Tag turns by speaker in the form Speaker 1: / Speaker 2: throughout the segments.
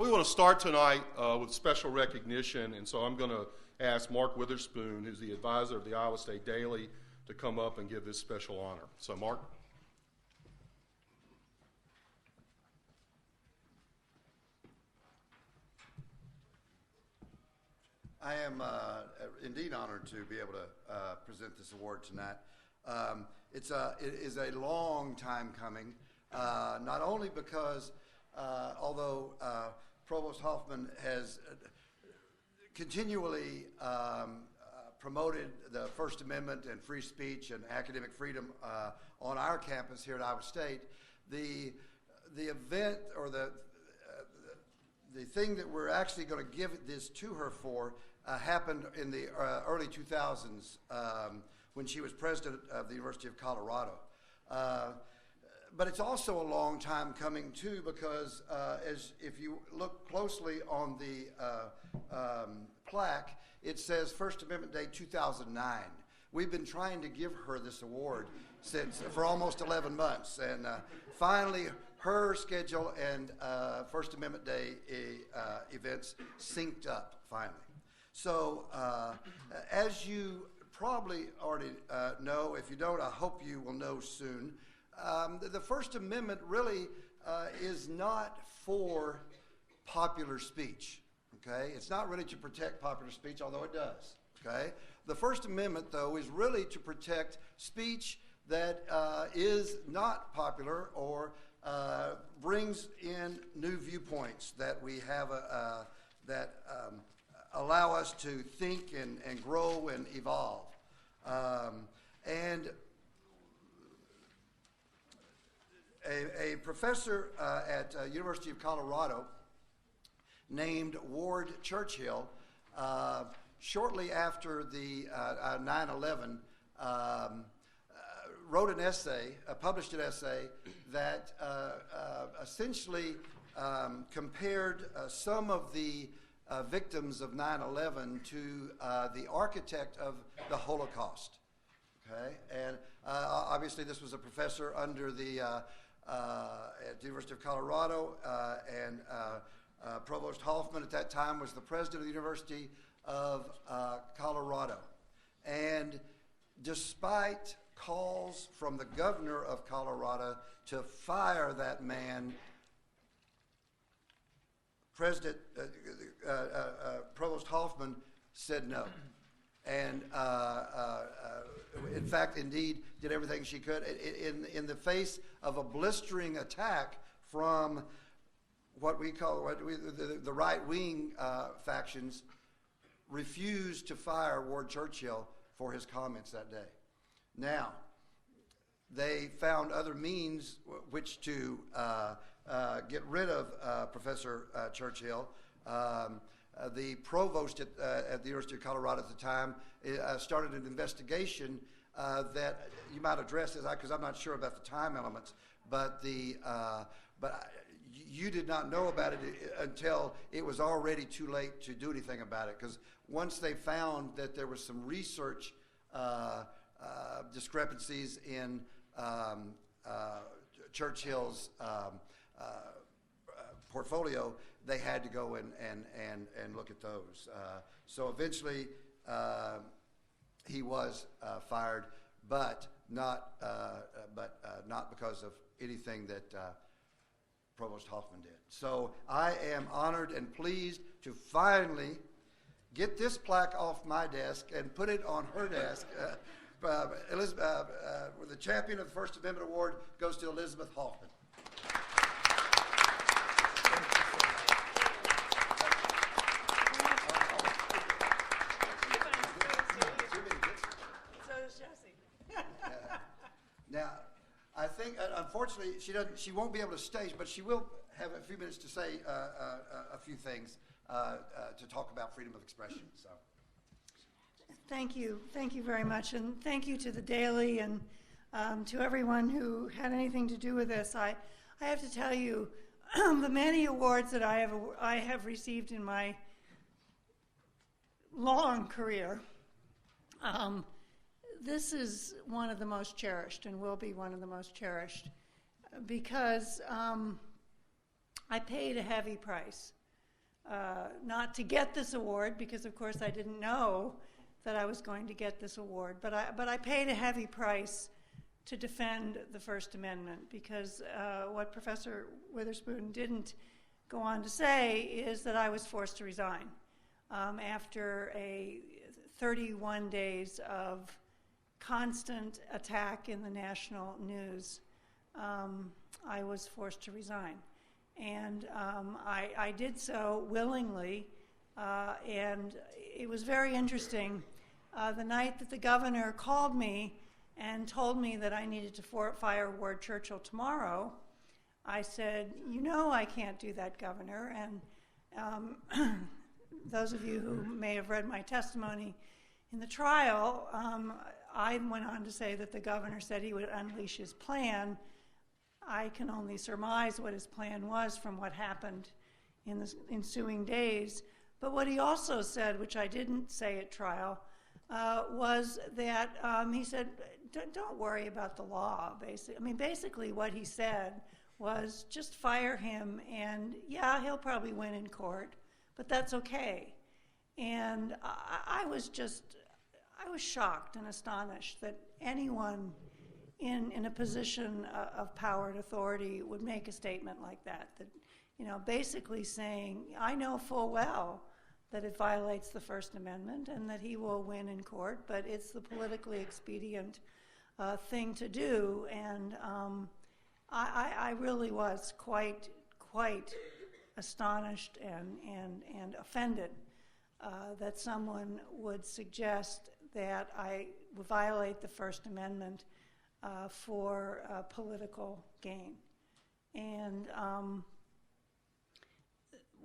Speaker 1: We want to start tonight with special recognition, and so I'm going to ask Mark Witherspoon, who's the advisor of the Iowa State Daily, to come up and give this special honor. So, Mark.
Speaker 2: I am indeed honored to be able to present this award tonight. It is a long time coming, not only because although Provost Hoffman has continually promoted the First Amendment and free speech and academic freedom on our campus here at Iowa State, the event or the thing that we're actually going to give this to her for happened in the early 2000s when she was president of the University of Colorado. But it's also a long time coming too, because if you look closely on the plaque, it says First Amendment Day 2009. We've been trying to give her this award for almost 11 months, and finally her schedule and First Amendment Day events synced up finally. So as you probably already know, if you don't, I hope you will know soon, the First Amendment really is not for popular speech, okay? It's not really to protect popular speech, although it does, okay? The First Amendment, though, is really to protect speech that is not popular or brings in new viewpoints that we have that allow us to think and grow and evolve. And a professor at University of Colorado named Ward Churchill, shortly after the 9/11, wrote an essay, published an essay that essentially compared some of the victims of 9/11 to the architect of the Holocaust. Okay, and obviously this was a professor under the at the University of Colorado, and Provost Hoffman at that time was the president of the University of Colorado. And despite calls from the governor of Colorado to fire that man, Provost Hoffman said no. And in fact, indeed, did everything she could in the face of a blistering attack from what we call the right-wing factions, refused to fire Ward Churchill for his comments that day. Now, they found other means which to get rid of Professor Churchill. The provost at the University of Colorado at the time started an investigation that you might address this, because I'm not sure about the time elements, but you did not know about it until it was already too late to do anything about it, because once they found that there was some research discrepancies in Churchill's portfolio, they had to go and look at those. So eventually he was fired, but not because of anything that Provost Hoffman did. So I am honored and pleased to finally get this plaque off my desk and put it on her desk. The champion of the First Amendment Award goes to Elizabeth Hoffman. Now, I think, unfortunately, she won't be able to stage, but she will have a few minutes to say a few things to talk about freedom of expression. So,
Speaker 3: thank you very much, and thank you to the Daily and to everyone who had anything to do with this. I have to tell you, the many awards that I have received in my long career. This is one of the most cherished, and will be one of the most cherished, because I paid a heavy price not to get this award, because of course I didn't know that I was going to get this award, but I paid a heavy price to defend the First Amendment, because what Professor Witherspoon didn't go on to say is that I was forced to resign after 31 days of constant attack in the national news. I was forced to resign. And I did so willingly, and it was very interesting. The night that the governor called me and told me that I needed to fire Ward Churchill tomorrow, I said, you know I can't do that, Governor. And those of you who may have read my testimony in the trial, I went on to say that the governor said he would unleash his plan. I can only surmise what his plan was from what happened in the ensuing days. But what he also said, which I didn't say at trial, was that he said, don't worry about the law, basically. I mean, basically what he said was just fire him, and yeah, he'll probably win in court, but that's okay. And I was shocked and astonished that anyone in a position of power and authority would make a statement like that, basically saying, I know full well that it violates the First Amendment and that he will win in court, but it's the politically expedient thing to do. And I really was quite astonished and offended that someone would suggest that I would violate the First Amendment for political gain. And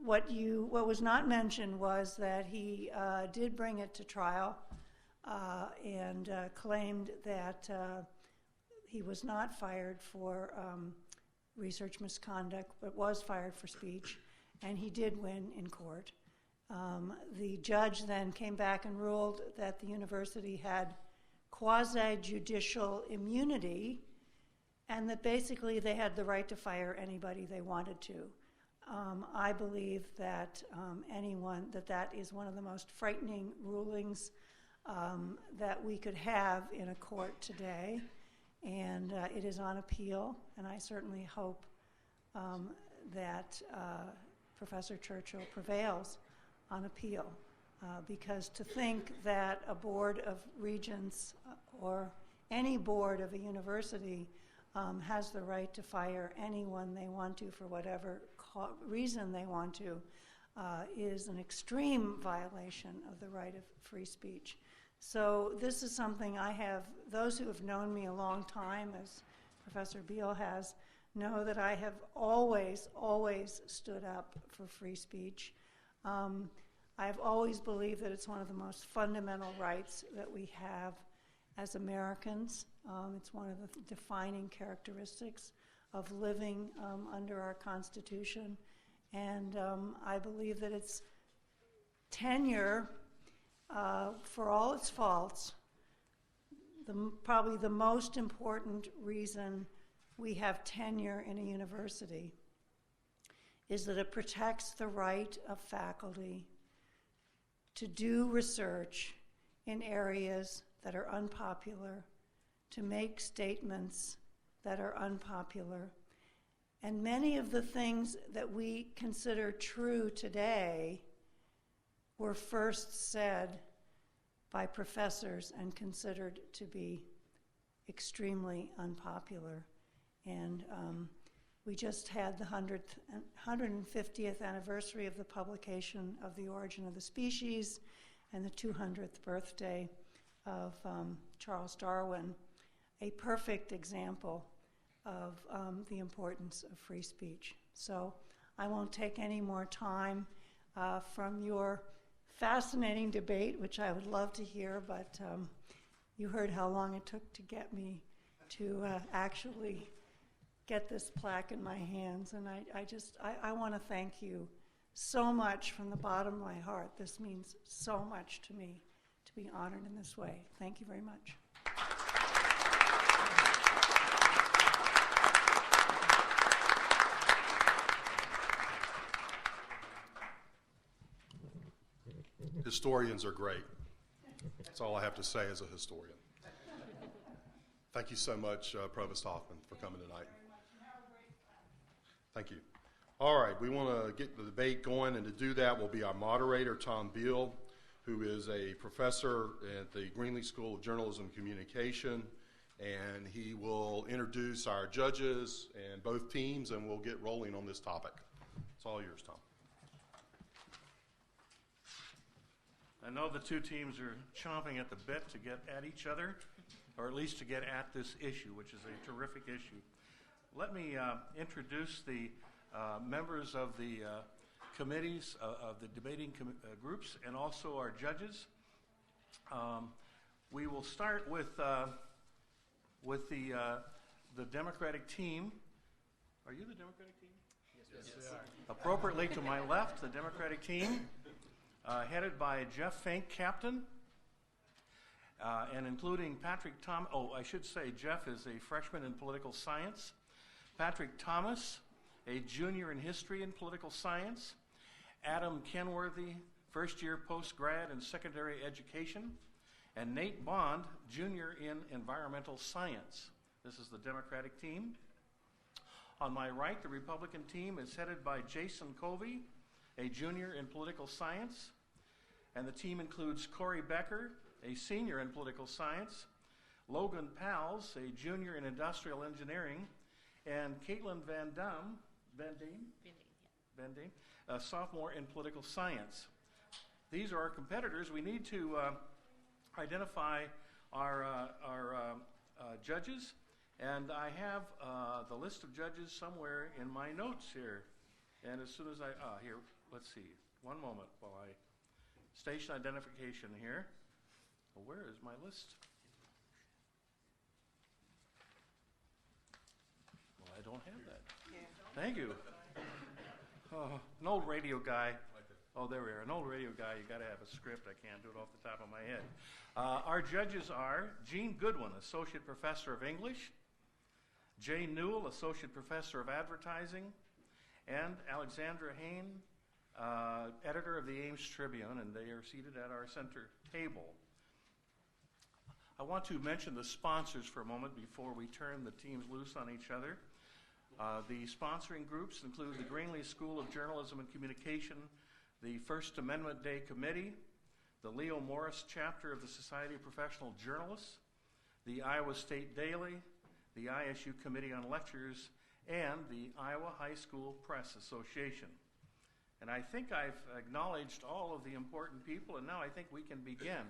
Speaker 3: what was not mentioned was that he did bring it to trial and claimed that he was not fired for research misconduct, but was fired for speech, and he did win in court. The judge then came back and ruled that the university had quasi-judicial immunity, and that basically they had the right to fire anybody they wanted to. I believe that that is one of the most frightening rulings that we could have in a court today, and it is on appeal, and I certainly hope that Professor Churchill prevails on appeal, because to think that a board of regents or any board of a university has the right to fire anyone they want to for whatever reason they want to is an extreme violation of the right of free speech. So this is something those who have known me a long time, as Professor Beal has, know that I have always stood up for free speech. I've always believed that it's one of the most fundamental rights that we have as Americans. It's one of the defining characteristics of living under our Constitution. And I believe that its tenure, for all its faults, probably the most important reason we have tenure in a university is that it protects the right of faculty to do research in areas that are unpopular, to make statements that are unpopular. And many of the things that we consider true today were first said by professors and considered to be extremely unpopular. And we just had the 150th anniversary of the publication of The Origin of the Species and the 200th birthday of Charles Darwin, a perfect example of the importance of free speech. So I won't take any more time from your fascinating debate, which I would love to hear, but you heard how long it took to get me to actually get this plaque in my hands, and I want to thank you so much from the bottom of my heart. This means so much to me to be honored in this way. Thank you very much.
Speaker 1: Historians are great. That's all I have to say as a historian. Thank you so much, Provost Hoffman, for coming tonight. Thank you. All right, we want to get the debate going, and to do that will be our moderator, Tom Beal, who is a professor at the Greenlee School of Journalism and Communication, and he will introduce our judges and both teams, and we'll get rolling on this topic. It's all yours, Tom.
Speaker 4: I know the two teams are chomping at the bit to get at each other, or at least to get at this issue, which is a terrific issue. Let me introduce the members of the committees, of the debating groups, and also our judges. We will start with the Democratic team. Are you the Democratic team? Yes, we are. Appropriately to my left, the Democratic team, headed by Jeff Fink, captain, and including Patrick Thomas. Oh, I should say Jeff is a freshman in political science. Patrick Thomas, a junior in history and political science. Adam Kenworthy, first-year post-grad in secondary education. And Nate Bond, junior in environmental science. This is the Democratic team. On my right, the Republican team is headed by Jason Covey, a junior in political science. And the team includes Corey Becker, a senior in political science, Logan Pals, a junior in industrial engineering, and Caitlin Van Deen, a sophomore in political science. These are our competitors. We need to identify our judges, and I have the list of judges somewhere in my notes here. And as soon as here, let's see, one moment while I station identification here. Well, where is my list? Well, I don't have that. Thank you. Oh, an old radio guy. Oh, there we are. An old radio guy. You got to have a script. I can't do it off the top of my head. Our judges are Gene Goodwin, Associate Professor of English, Jay Newell, Associate Professor of Advertising, and Alexandra Hain, editor of the Ames Tribune, and they are seated at our center table. I want to mention the sponsors for a moment before we turn the teams loose on each other. The sponsoring groups include the Greenlee School of Journalism and Communication, the First Amendment Day Committee, the Leo Morris Chapter of the Society of Professional Journalists, the Iowa State Daily, the ISU Committee on Lectures, and the Iowa High School Press Association. And I think I've acknowledged all of the important people, and now I think we can begin.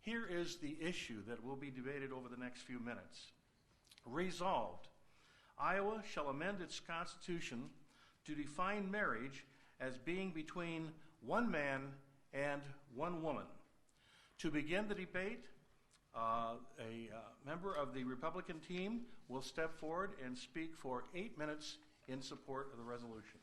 Speaker 4: Here is the issue that will be debated over the next few minutes. Resolved, Iowa shall amend its constitution to define marriage as being between one man and one woman. To begin the debate, a member of the Republican team will step forward and speak for 8 minutes in support of the resolution.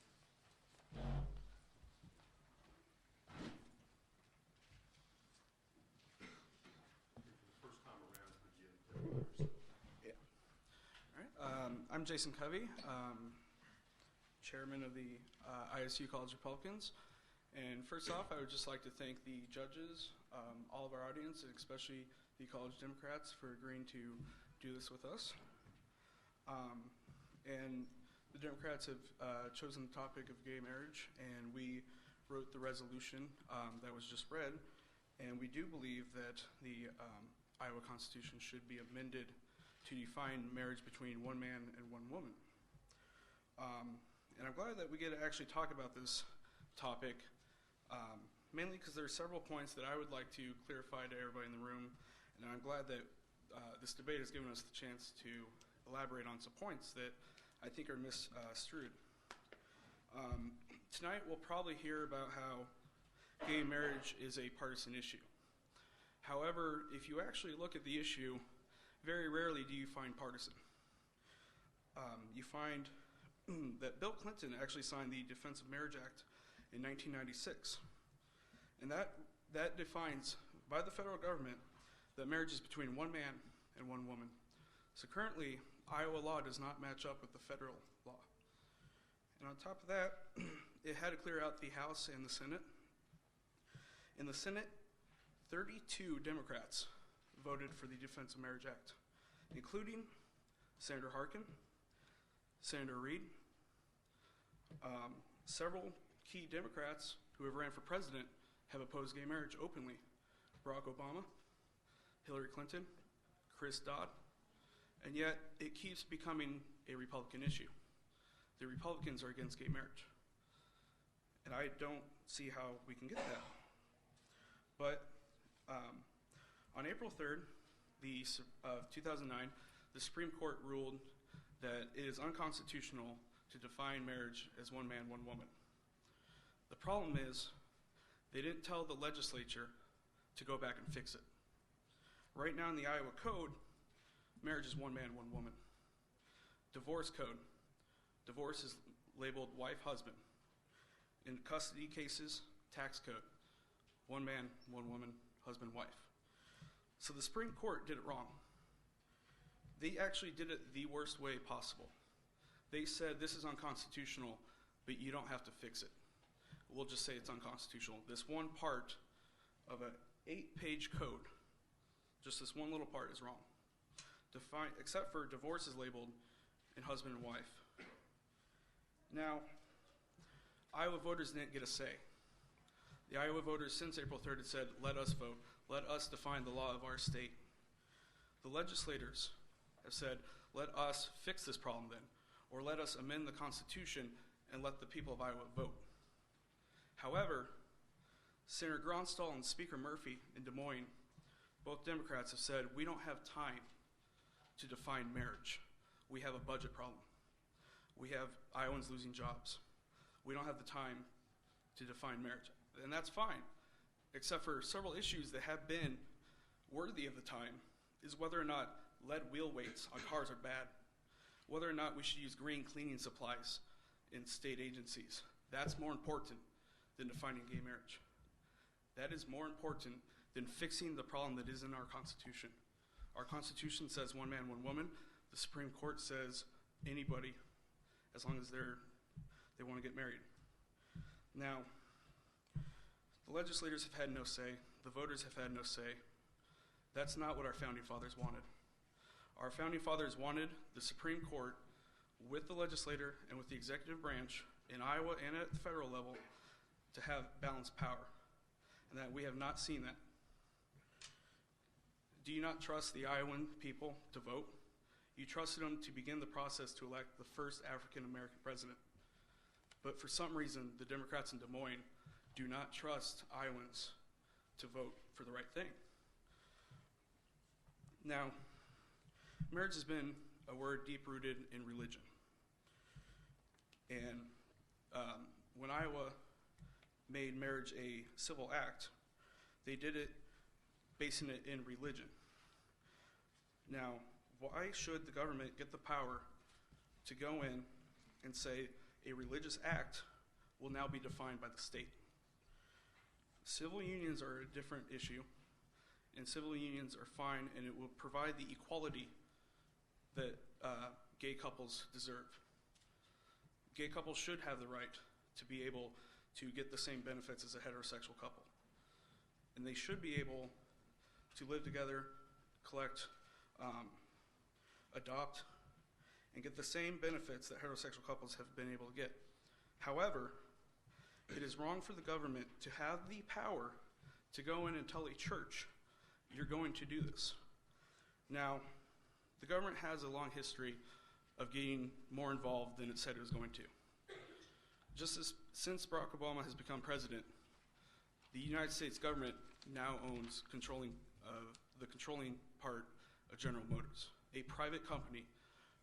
Speaker 5: I'm Jason Covey, chairman of the ISU College Republicans. And first off, I would just like to thank the judges, all of our audience, and especially the College Democrats for agreeing to do this with us. And the Democrats have chosen the topic of gay marriage, and we wrote the resolution that was just read. And we do believe that the Iowa Constitution should be amended to define marriage between one man and one woman. And I'm glad that we get to actually talk about this topic, mainly because there are several points that I would like to clarify to everybody in the room, and I'm glad that this debate has given us the chance to elaborate on some points that I think are misconstrued. Tonight we'll probably hear about how gay marriage is a partisan issue. However, if you actually look at the issue, very rarely do you find partisan. You find that Bill Clinton actually signed the Defense of Marriage Act in 1996. And that defines, by the federal government, that marriage is between one man and one woman. So currently, Iowa law does not match up with the federal law. And on top of that, it had to clear out the House and the Senate. In the Senate, 32 Democrats voted for the Defense of Marriage Act, including Senator Harkin, Senator Reid, several key Democrats who have ran for president have opposed gay marriage openly. Barack Obama, Hillary Clinton, Chris Dodd, and yet it keeps becoming a Republican issue. The Republicans are against gay marriage, and I don't see how we can get that. But on April 3rd, 2009, the Supreme Court ruled that it is unconstitutional to define marriage as one man, one woman. The problem is they didn't tell the legislature to go back and fix it. Right now in the Iowa Code, marriage is one man, one woman. Divorce code, divorce is labeled wife, husband. In custody cases, tax code, one man, one woman, husband, wife. So the Supreme Court did it wrong. They actually did it the worst way possible. They said this is unconstitutional, but you don't have to fix it. We'll just say it's unconstitutional. This one part of an 8-page code, just this one little part is wrong. Except for divorce is labeled in husband and wife. Now, Iowa voters didn't get a say. The Iowa voters since April 3rd had said, let us vote. Let us define the law of our state. The legislators have said, let us fix this problem then, or let us amend the Constitution and let the people of Iowa vote. However, Senator Gronstall and Speaker Murphy in Des Moines, both Democrats, have said, we don't have time to define marriage. We have a budget problem. We have Iowans losing jobs. We don't have the time to define marriage. And that's fine, except for several issues that have been worthy of the time, is whether or not lead wheel weights on cars are bad, whether or not we should use green cleaning supplies in state agencies. That's more important than defining gay marriage. That is more important than fixing the problem that is in our Constitution. Our Constitution says one man, one woman. The Supreme Court says anybody, as long as they want to get married. Now, the legislators have had no say. The voters have had no say. That's not what our founding fathers wanted. Our founding fathers wanted the Supreme Court, with the legislature and with the executive branch in Iowa and at the federal level, to have balanced power, and that we have not seen that. Do you not trust the Iowan people to vote? You trusted them to begin the process to elect the first African-American president. But for some reason, the Democrats in Des Moines do not trust Iowans to vote for the right thing. Now, marriage has been a word deep-rooted in religion. And when Iowa made marriage a civil act, they did it basing it in religion. Now, why should the government get the power to go in and say a religious act will now be defined by the state? Civil unions are a different issue, and civil unions are fine, and it will provide the equality that gay couples deserve. Gay couples should have the right to be able to get the same benefits as a heterosexual couple. And they should be able to live together, collect, adopt, and get the same benefits that heterosexual couples have been able to get. However, it is wrong for the government to have the power to go in and tell a church, you're going to do this. Now, the government has a long history of getting more involved than it said it was going to. Just as since Barack Obama has become president, the United States government now owns the controlling part of General Motors, a private company.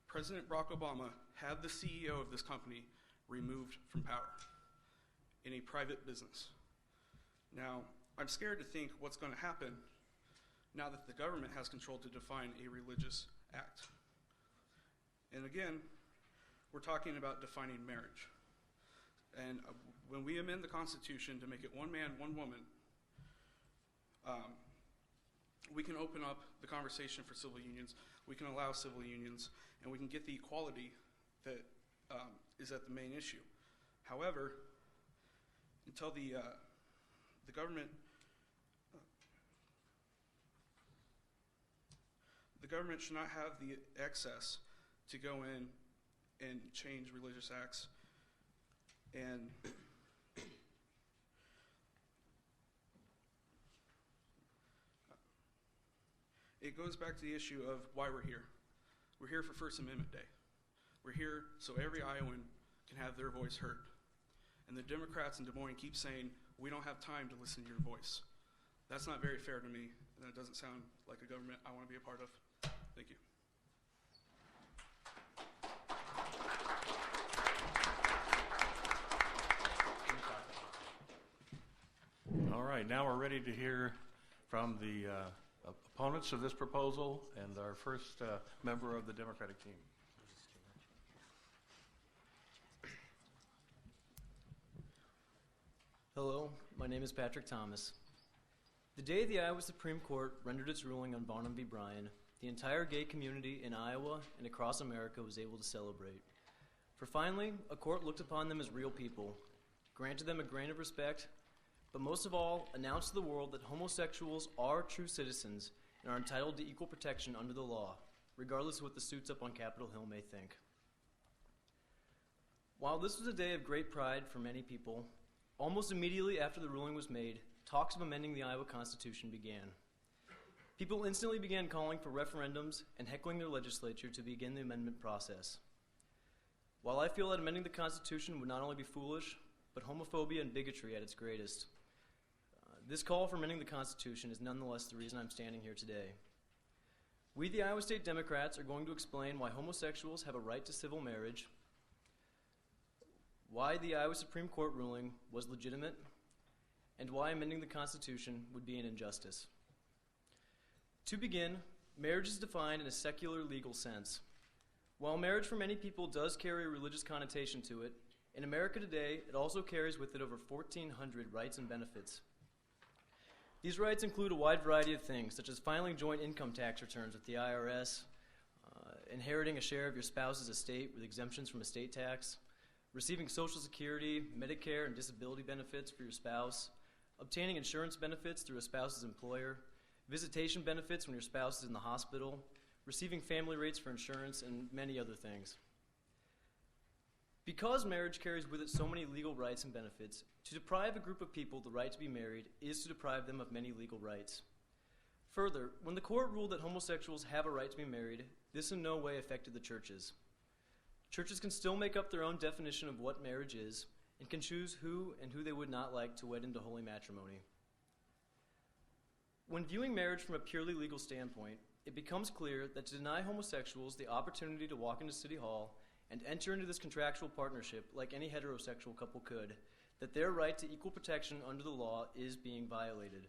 Speaker 5: President Barack Obama had the CEO of this company removed from power in a private business. Now, I'm scared to think what's going to happen now that the government has control to define a religious act. And again, we're talking about defining marriage. And when we amend the Constitution to make it one man, one woman, we can open up the conversation for civil unions, we can allow civil unions, and we can get the equality that is at the main issue. However, until the government The government should not have the access to go in and change religious acts. And it goes back to the issue of why we're here. We're here for First Amendment Day. We're here so every Iowan can have their voice heard. And the Democrats in Des Moines keep saying, we don't have time to listen to your voice. That's not very fair to me, and that doesn't sound like a government I want to be a part of. Thank you.
Speaker 4: All right, now we're ready to hear from the opponents of this proposal and our first member of the Democratic team.
Speaker 6: Hello, my name is Patrick Thomas. The day the Iowa Supreme Court rendered its ruling on Varnum v. Bryan, the entire gay community in Iowa and across America was able to celebrate. For finally, a court looked upon them as real people, granted them a grain of respect, but most of all, announced to the world that homosexuals are true citizens and are entitled to equal protection under the law, regardless of what the suits up on Capitol Hill may think. While this was a day of great pride for many people, almost immediately after the ruling was made, talks of amending the Iowa Constitution began. People instantly began calling for referendums and heckling their legislature to begin the amendment process. While I feel that amending the Constitution would not only be foolish, but homophobia and bigotry at its greatest, this call for amending the Constitution is nonetheless the reason I'm standing here today. We, the Iowa State Democrats, are going to explain why homosexuals have a right to civil marriage, why the Iowa Supreme Court ruling was legitimate, and why amending the Constitution would be an injustice. To begin, marriage is defined in a secular legal sense. While marriage for many people does carry a religious connotation to it, in America today, it also carries with it over 1,400 rights and benefits. These rights include a wide variety of things, such as filing joint income tax returns with the IRS, inheriting a share of your spouse's estate with exemptions from estate tax, receiving Social Security, Medicare, and disability benefits for your spouse, obtaining insurance benefits through a spouse's employer, visitation benefits when your spouse is in the hospital, receiving family rates for insurance, and many other things. Because marriage carries with it so many legal rights and benefits, to deprive a group of people the right to be married is to deprive them of many legal rights. Further, when the court ruled that homosexuals have a right to be married, this in no way affected the churches. Churches can still make up their own definition of what marriage is and can choose who and who they would not like to wed into holy matrimony. When viewing marriage from a purely legal standpoint, it becomes clear that to deny homosexuals the opportunity to walk into City Hall and enter into this contractual partnership like any heterosexual couple could, that their right to equal protection under the law is being violated.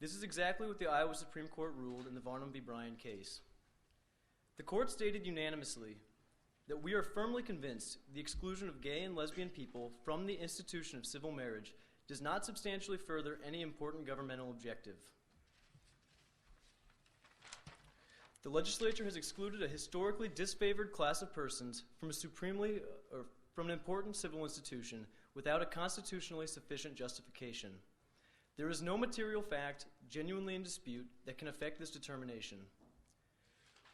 Speaker 6: This is exactly what the Iowa Supreme Court ruled in the Varnum v. Bryan case. The court stated unanimously that we are firmly convinced the exclusion of gay and lesbian people from the institution of civil marriage does not substantially further any important governmental objective. The legislature has excluded a historically disfavored class of persons from an important civil institution without a constitutionally sufficient justification. There is no material fact genuinely in dispute that can affect this determination.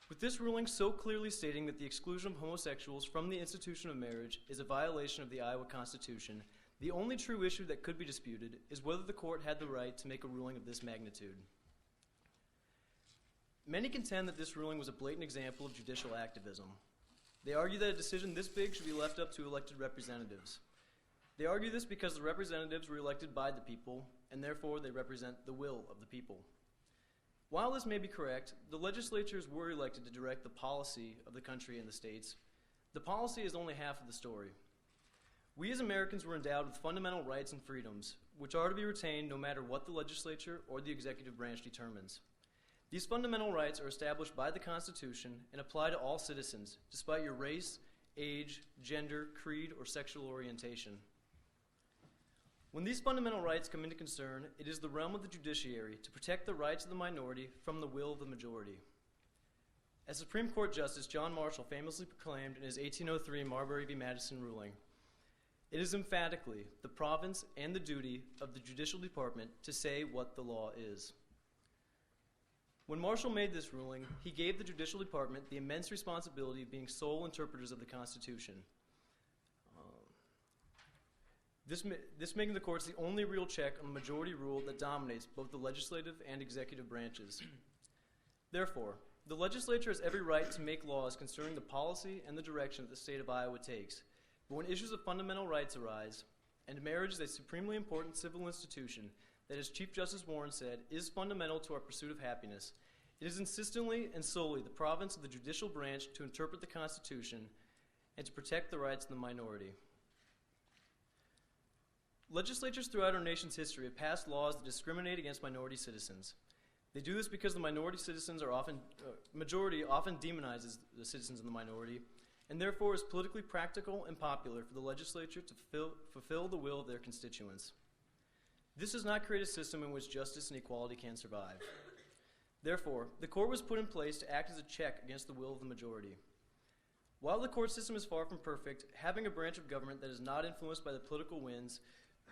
Speaker 6: With this ruling so clearly stating that the exclusion of homosexuals from the institution of marriage is a violation of the Iowa Constitution, the only true issue that could be disputed is whether the court had the right to make a ruling of this magnitude. Many contend that this ruling was a blatant example of judicial activism. They argue that a decision this big should be left up to elected representatives. They argue this because the representatives were elected by the people, and therefore they represent the will of the people. While this may be correct, the legislatures were elected to direct the policy of the country and the states. The policy is only half of the story. We as Americans were endowed with fundamental rights and freedoms, which are to be retained no matter what the legislature or the executive branch determines. These fundamental rights are established by the Constitution and apply to all citizens, despite your race, age, gender, creed, or sexual orientation. When these fundamental rights come into concern, it is the realm of the judiciary to protect the rights of the minority from the will of the majority. As Supreme Court Justice John Marshall famously proclaimed in his 1803 Marbury v. Madison ruling, it is emphatically the province and the duty of the judicial department to say what the law is. When Marshall made this ruling, he gave the Judicial Department the immense responsibility of being sole interpreters of the Constitution. This making the courts the only real check on the majority rule that dominates both the legislative and executive branches. Therefore, the legislature has every right to make laws concerning the policy and the direction that the state of Iowa takes. But when issues of fundamental rights arise, and marriage is a supremely important civil institution that, as Chief Justice Warren said, is fundamental to our pursuit of happiness, it is insistently and solely the province of the judicial branch to interpret the Constitution and to protect the rights of the minority. Legislatures throughout our nation's history have passed laws that discriminate against minority citizens. They do this because the majority often demonizes the citizens in the minority, and therefore is politically practical and popular for the legislature to fulfill the will of their constituents. This does not create a system in which justice and equality can survive. Therefore, the court was put in place to act as a check against the will of the majority. While the court system is far from perfect, having a branch of government that is not influenced by the political winds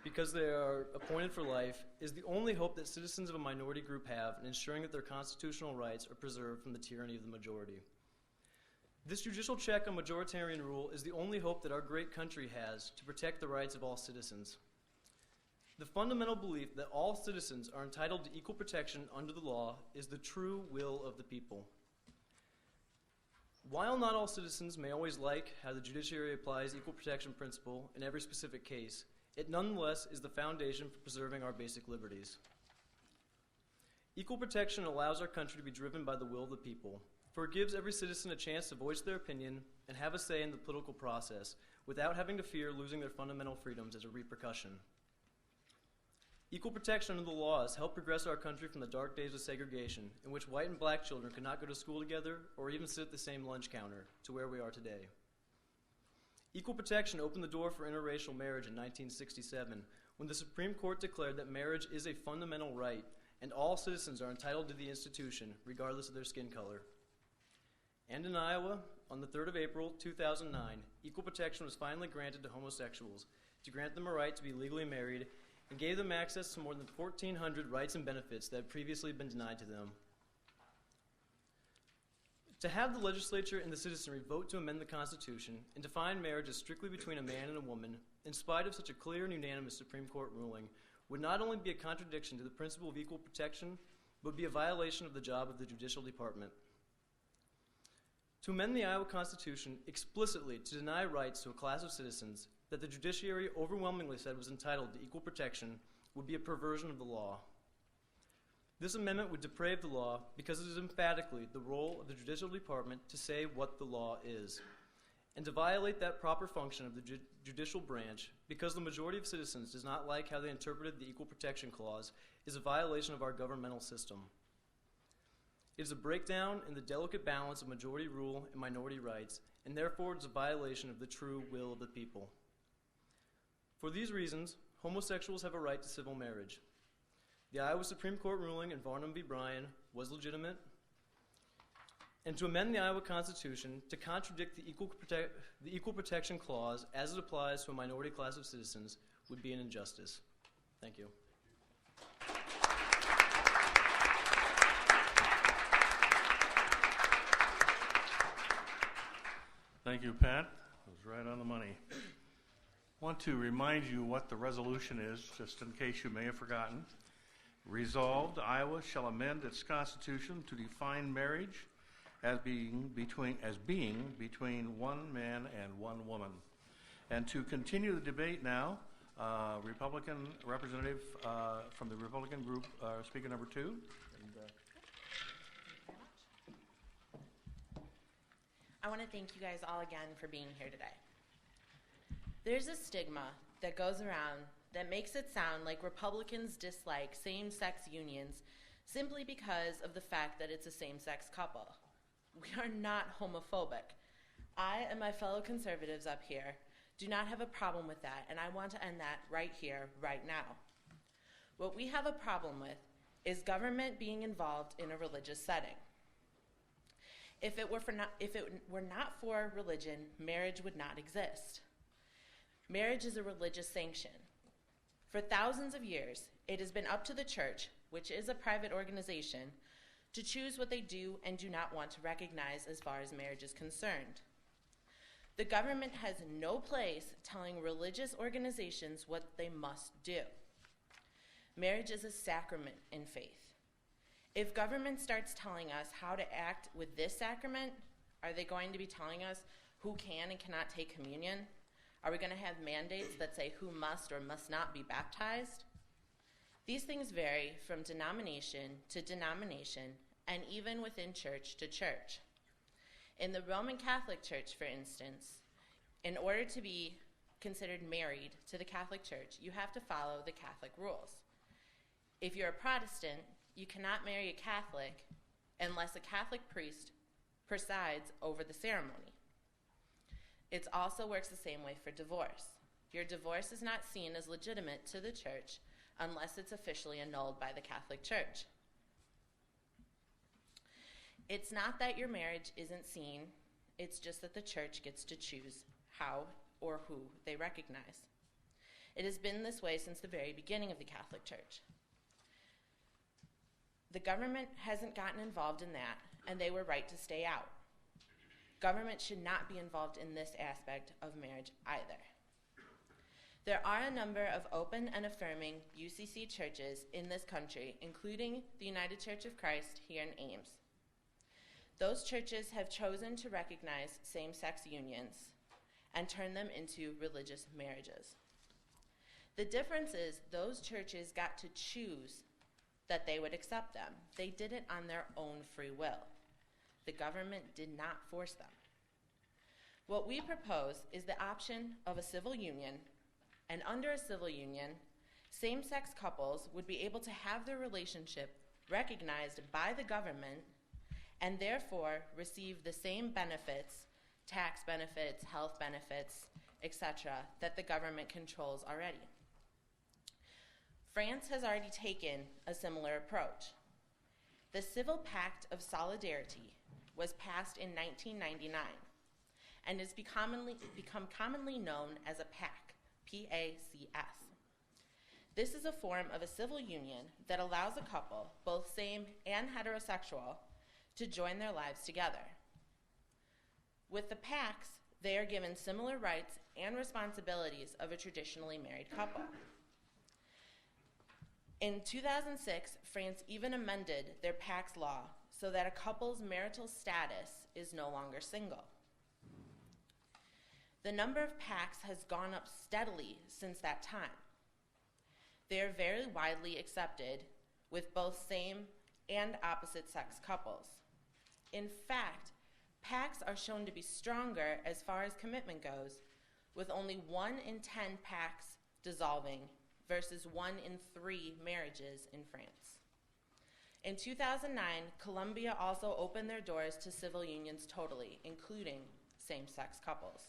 Speaker 6: because they are appointed for life is the only hope that citizens of a minority group have in ensuring that their constitutional rights are preserved from the tyranny of the majority. This judicial check on majoritarian rule is the only hope that our great country has to protect the rights of all citizens. The fundamental belief that all citizens are entitled to equal protection under the law is the true will of the people. While not all citizens may always like how the judiciary applies equal protection principle in every specific case, it nonetheless is the foundation for preserving our basic liberties. Equal protection allows our country to be driven by the will of the people, for it gives every citizen a chance to voice their opinion and have a say in the political process without having to fear losing their fundamental freedoms as a repercussion. Equal protection under the laws helped progress our country from the dark days of segregation, in which white and black children could not go to school together or even sit at the same lunch counter, to where we are today. Equal protection opened the door for interracial marriage in 1967, when the Supreme Court declared that marriage is a fundamental right and all citizens are entitled to the institution, regardless of their skin color. And in Iowa, on the 3rd of April, 2009, equal protection was finally granted to homosexuals to grant them a right to be legally married and gave them access to more than 1,400 rights and benefits that had previously been denied to them. To have the legislature and the citizenry vote to amend the Constitution and define marriage as strictly between a man and a woman, in spite of such a clear and unanimous Supreme Court ruling, would not only be a contradiction to the principle of equal protection, but be a violation of the job of the Judicial Department. To amend the Iowa Constitution explicitly to deny rights to a class of citizens that the judiciary overwhelmingly said was entitled to equal protection would be a perversion of the law. This amendment would deprave the law because it is emphatically the role of the Judicial Department to say what the law is, and to violate that proper function of the judicial branch because the majority of citizens does not like how they interpreted the Equal Protection Clause is a violation of our governmental system. It is a breakdown in the delicate balance of majority rule and minority rights, and therefore it is a violation of the true will of the people. For these reasons, homosexuals have a right to civil marriage. The Iowa Supreme Court ruling in Varnum v. Bryan was legitimate, and to amend the Iowa Constitution to contradict the Equal Protection Clause as it applies to a minority class of citizens would be an injustice. Thank you.
Speaker 4: Thank you, Pat. It was right on the money. I want to remind you what the resolution is, just in case you may have forgotten. Resolved, Iowa shall amend its constitution to define marriage as being between one man and one woman. And to continue the debate now, Republican representative from the Republican group, speaker number 2.
Speaker 7: I want to thank you guys all again for being here today. There's a stigma that goes around that makes it sound like Republicans dislike same-sex unions simply because of the fact that it's a same-sex couple. We are not homophobic. I and my fellow conservatives up here do not have a problem with that, and I want to end that right here, right now. What we have a problem with is government being involved in a religious setting. If it were not for religion, marriage would not exist. Marriage is a religious sanction. For thousands of years, it has been up to the church, which is a private organization, to choose what they do and do not want to recognize as far as marriage is concerned. The government has no place telling religious organizations what they must do. Marriage is a sacrament in faith. If government starts telling us how to act with this sacrament, are they going to be telling us who can and cannot take communion? Are we going to have mandates that say who must or must not be baptized? These things vary from denomination to denomination and even within church to church. In the Roman Catholic Church, for instance, in order to be considered married to the Catholic Church, you have to follow the Catholic rules. If you're a Protestant, you cannot marry a Catholic unless a Catholic priest presides over the ceremony. It also works the same way for divorce. Your divorce is not seen as legitimate to the church unless it's officially annulled by the Catholic Church. It's not that your marriage isn't seen, it's just that the church gets to choose how or who they recognize. It has been this way since the very beginning of the Catholic Church. The government hasn't gotten involved in that, and they were right to stay out. Government should not be involved in this aspect of marriage either. There are a number of open and affirming UCC churches in this country, including the United Church of Christ here in Ames. Those churches have chosen to recognize same-sex unions and turn them into religious marriages. The difference is those churches got to choose that they would accept them. They did it on their own free will. The government did not force them. What we propose is the option of a civil union, and under a civil union, same-sex couples would be able to have their relationship recognized by the government and therefore receive the same benefits, tax benefits, health benefits, etc., that the government controls already. France has already taken a similar approach. The Civil Pact of Solidarity was passed in 1999 and has become commonly known as a PAC, P-A-C-S. This is a form of a civil union that allows a couple, both same and heterosexual, to join their lives together. With the PACs, they are given similar rights and responsibilities of a traditionally married couple. In 2006, France even amended their PACS law so that a couple's marital status is no longer single. The number of PACs has gone up steadily since that time. They are very widely accepted with both same and opposite sex couples. In fact, PACs are shown to be stronger as far as commitment goes, with only 1 in 10 PACs dissolving versus 1 in 3 marriages in France. In 2009, Colombia also opened their doors to civil unions totally, including same-sex couples.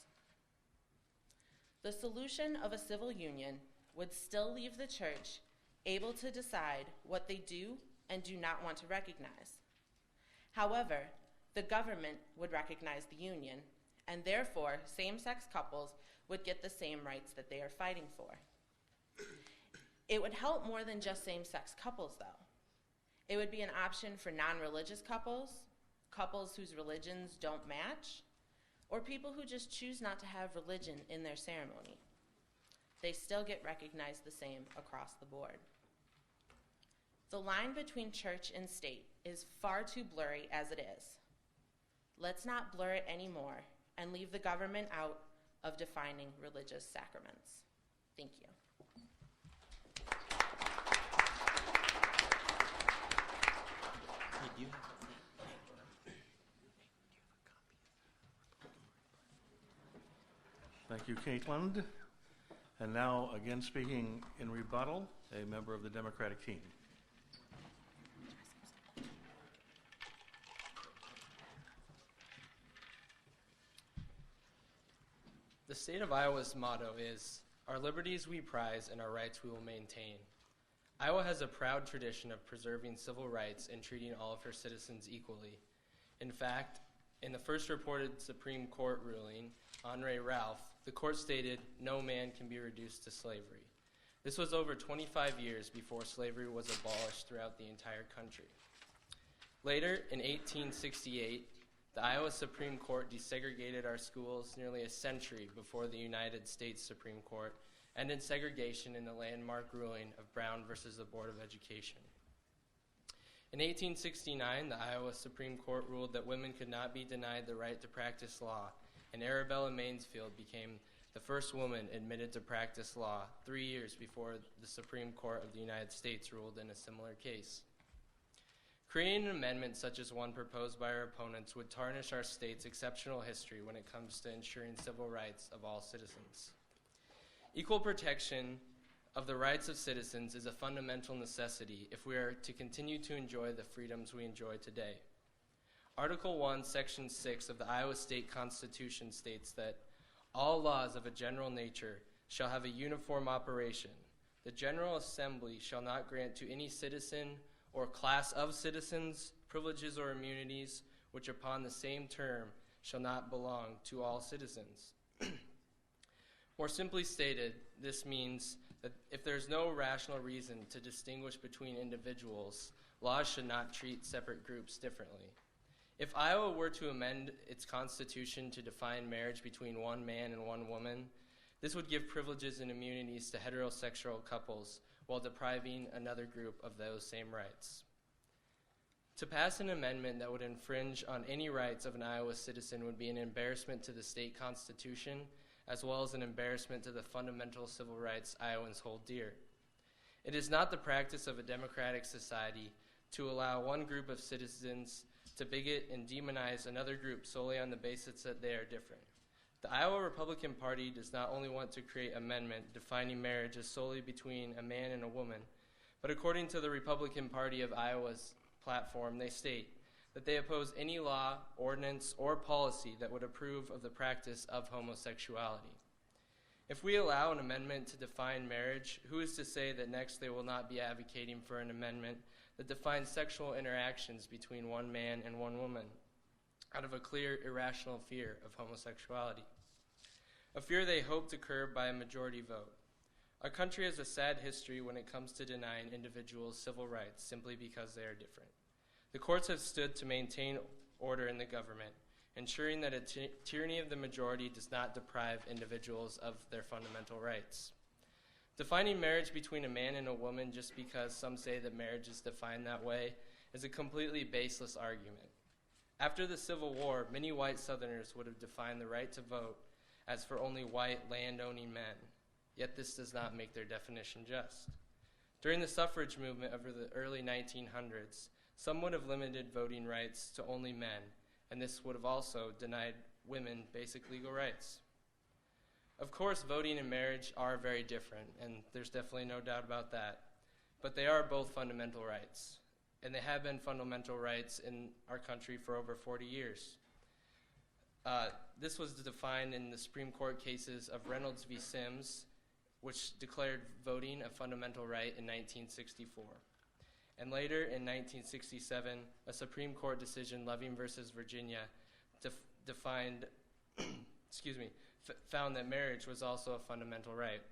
Speaker 7: The solution of a civil union would still leave the church able to decide what they do and do not want to recognize. However, the government would recognize the union, and therefore same-sex couples would get the same rights that they are fighting for. It would help more than just same-sex couples, though. It would be an option for non-religious couples, couples whose religions don't match, or people who just choose not to have religion in their ceremony. They still get recognized the same across the board. The line between church and state is far too blurry as it is. Let's not blur it anymore and leave the government out of defining religious sacraments. Thank you.
Speaker 4: Thank you, Caitlin. And now, again speaking in rebuttal, a member of the Democratic team.
Speaker 8: The state of Iowa's motto is, "Our liberties we prize and our rights we will maintain." Iowa has a proud tradition of preserving civil rights and treating all of her citizens equally. In fact, in the first reported Supreme Court ruling, Henri Ralph, the court stated, "No man can be reduced to slavery." This was over 25 years before slavery was abolished throughout the entire country. Later, in 1868, the Iowa Supreme Court desegregated our schools nearly a century before the United States Supreme Court ended segregation in the landmark ruling of Brown versus the Board of Education. In 1869, the Iowa Supreme Court ruled that women could not be denied the right to practice law, and Arabella Mansfield became the first woman admitted to practice law 3 years before the Supreme Court of the United States ruled in a similar case. Creating an amendment such as one proposed by our opponents would tarnish our state's exceptional history when it comes to ensuring civil rights of all citizens. Equal protection of the rights of citizens is a fundamental necessity if we are to continue to enjoy the freedoms we enjoy today. Article 1, Section 6 of the Iowa State Constitution states that all laws of a general nature shall have a uniform operation. The General Assembly shall not grant to any citizen or class of citizens privileges or immunities which upon the same term shall not belong to all citizens. More simply stated, this means that if there is no rational reason to distinguish between individuals, laws should not treat separate groups differently. If Iowa were to amend its constitution to define marriage between one man and one woman, this would give privileges and immunities to heterosexual couples while depriving another group of those same rights. To pass an amendment that would infringe on any rights of an Iowa citizen would be an embarrassment to the state constitution, as well as an embarrassment to the fundamental civil rights Iowans hold dear. It is not the practice of a democratic society to allow one group of citizens to bigot and demonize another group solely on the basis that they are different. The Iowa Republican Party does not only want to create an amendment defining marriage as solely between a man and a woman, but according to the Republican Party of Iowa's platform, they state that they oppose any law, ordinance, or policy that would approve of the practice of homosexuality. If we allow an amendment to define marriage, who is to say that next they will not be advocating for an amendment that defines sexual interactions between one man and one woman out of a clear, irrational fear of homosexuality? A fear they hope to curb by a majority vote. Our country has a sad history when it comes to denying individuals civil rights simply because they are different. The courts have stood to maintain order in the government, ensuring that a tyranny of the majority does not deprive individuals of their fundamental rights. Defining marriage between a man and a woman just because some say that marriage is defined that way is a completely baseless argument. After the Civil War, many white Southerners would have defined the right to vote as for only white land-owning men, yet this does not make their definition just. During the suffrage movement of the early 1900s, some would have limited voting rights to only men, and this would have also denied women basic legal rights. Of course, voting and marriage are very different, and there's definitely no doubt about that, but they are both fundamental rights, and they have been fundamental rights in our country for over 40 years. This was defined in the Supreme Court cases of Reynolds v. Sims, which declared voting a fundamental right in 1964. And later, in 1967, a Supreme Court decision, Loving v. Virginia, found that marriage was also a fundamental right.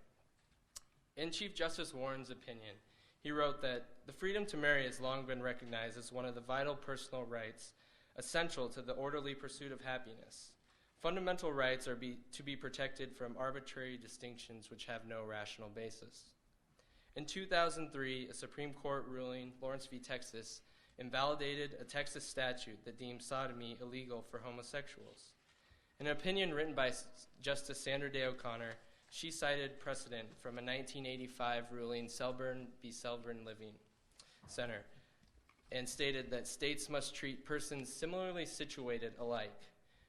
Speaker 8: In Chief Justice Warren's opinion, he wrote that the freedom to marry has long been recognized as one of the vital personal rights essential to the orderly pursuit of happiness. Fundamental rights are to be protected from arbitrary distinctions which have no rational basis. In 2003, a Supreme Court ruling, Lawrence v. Texas, invalidated a Texas statute that deemed sodomy illegal for homosexuals. In an opinion written by Justice Sandra Day O'Connor, she cited precedent from a 1985 ruling, Selburne v. Selburne Living Center, and stated that states must treat persons similarly situated alike.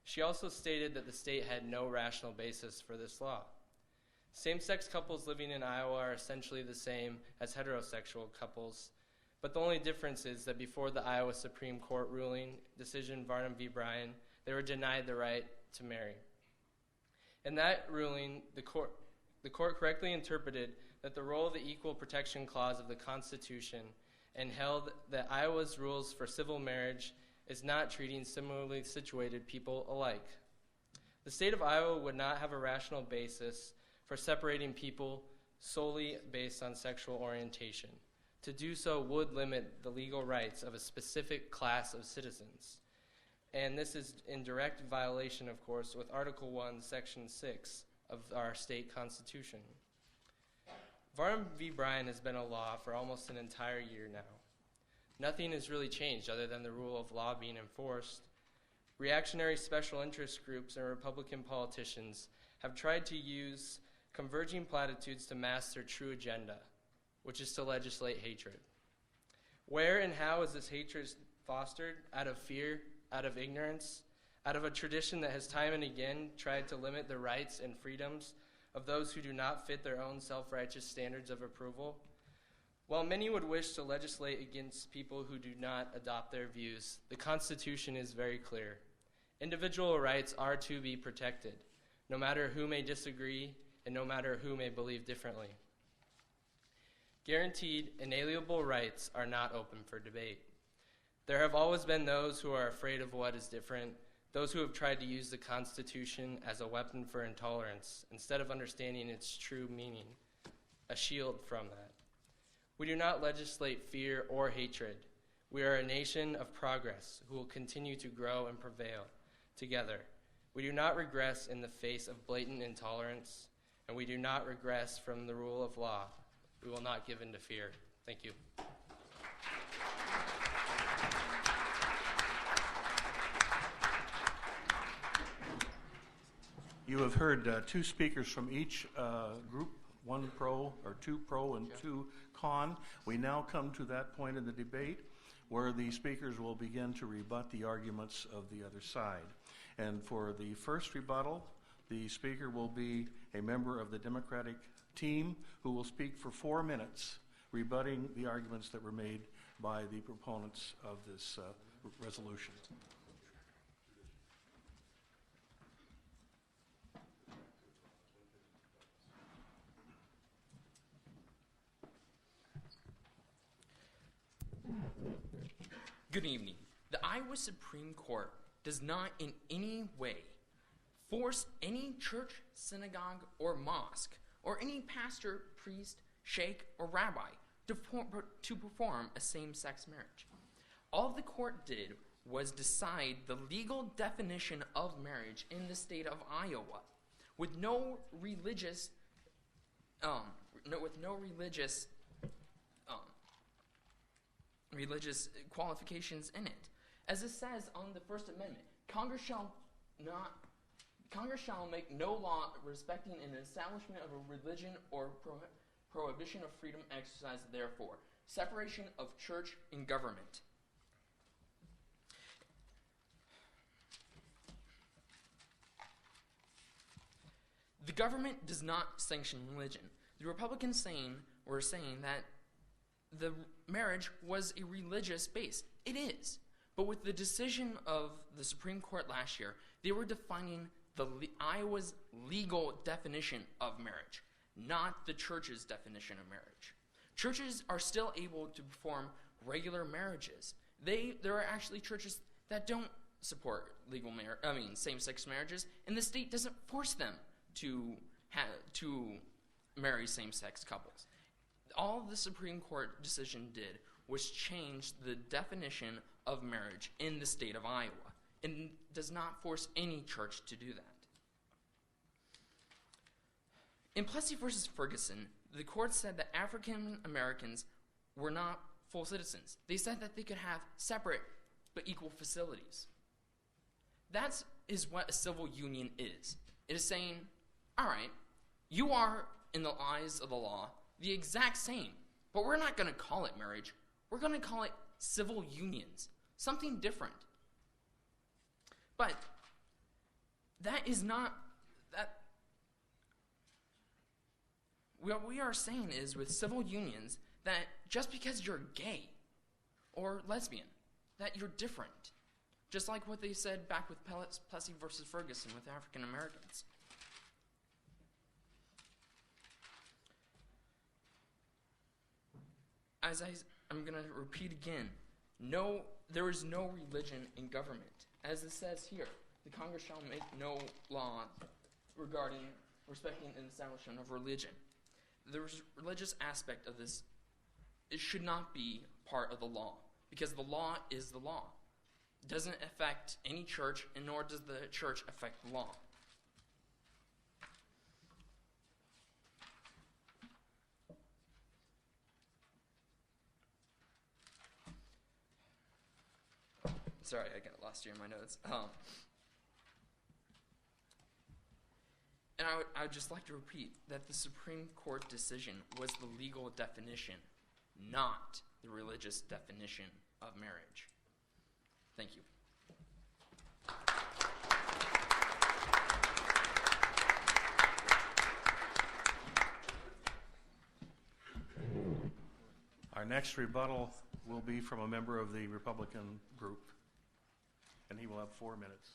Speaker 8: She also stated that the state had no rational basis for this law. Same-sex couples living in Iowa are essentially the same as heterosexual couples, but the only difference is that before the Iowa Supreme Court ruling decision, Varnum v. Bryan, they were denied the right to marry. In that ruling, the court correctly interpreted that the role of the Equal Protection Clause of the Constitution and held that Iowa's rules for civil marriage is not treating similarly situated people alike. The state of Iowa would not have a rational basis for separating people solely based on sexual orientation. To do so would limit the legal rights of a specific class of citizens. And this is in direct violation, of course, with Article 1, Section 6 of our state constitution. Varnum v. Bryan has been a law for almost an entire year now. Nothing has really changed other than the rule of law being enforced. Reactionary special interest groups and Republican politicians have tried to use converging platitudes to mask their true agenda, which is to legislate hatred. Where and how is this hatred fostered? Out of fear, out of ignorance, out of a tradition that has time and again tried to limit the rights and freedoms of those who do not fit their own self-righteous standards of approval? While many would wish to legislate against people who do not adopt their views, the Constitution is very clear. Individual rights are to be protected, no matter who may disagree and no matter who may believe differently. Guaranteed, inalienable rights are not open for debate. There have always been those who are afraid of what is different, those who have tried to use the Constitution as a weapon for intolerance instead of understanding its true meaning, a shield from that. We do not legislate fear or hatred. We are a nation of progress who will continue to grow and prevail together. We do not regress in the face of blatant intolerance, and we do not regress from the rule of law. We will not give in to fear. Thank you.
Speaker 4: You have heard two speakers from each group, one pro or two pro and two con. We now come to that point in the debate where the speakers will begin to rebut the arguments of the other side. And for the first rebuttal, the speaker will be a member of the Democratic team who will speak for 4 minutes, rebutting the arguments that were made by the proponents of this resolution.
Speaker 9: Good evening. The Iowa Supreme Court does not in any way force any church, synagogue, or mosque, or any pastor, priest, sheikh, or rabbi to perform a same-sex marriage. All the court did was decide the legal definition of marriage in the state of Iowa, with no religious qualifications in it. As it says on the First Amendment, Congress shall make no law respecting an establishment of a religion or prohibition of freedom exercised therefore. Separation of church and government. The government does not sanction religion. The Republicans were saying that the marriage was a religious base. It is. But with the decision of the Supreme Court last year, they were defining Iowa's legal definition of marriage, not the church's definition of marriage. Churches are still able to perform regular marriages. There are actually churches that don't support same-sex marriages, and the state doesn't force them to marry same-sex couples. All the Supreme Court decision did was change the definition of marriage in the state of Iowa, and does not force any church to do that. In Plessy v. Ferguson, the court said that African Americans were not full citizens. They said that they could have separate but equal facilities. That is what a civil union is. It is saying, all right, you are, in the eyes of the law, the exact same, but we're not going to call it marriage. We're going to call it civil unions, something different. But that is not that. What we are saying is with civil unions that just because you're gay or lesbian, that you're different. Just like what they said back with Plessy versus Ferguson with African Americans. I'm going to repeat again, there is no religion in government. As it says here, the Congress shall make no law regarding respecting an establishment of religion. The religious aspect of this it should not be part of the law, because the law is the law. It doesn't affect any church, and nor does the church affect the law. Sorry, I got lost here in my notes. And I would just like to repeat that the Supreme Court decision was the legal definition, not the religious definition of marriage. Thank you.
Speaker 4: Our next rebuttal will be from a member of the Republican group, and he will have 4 minutes.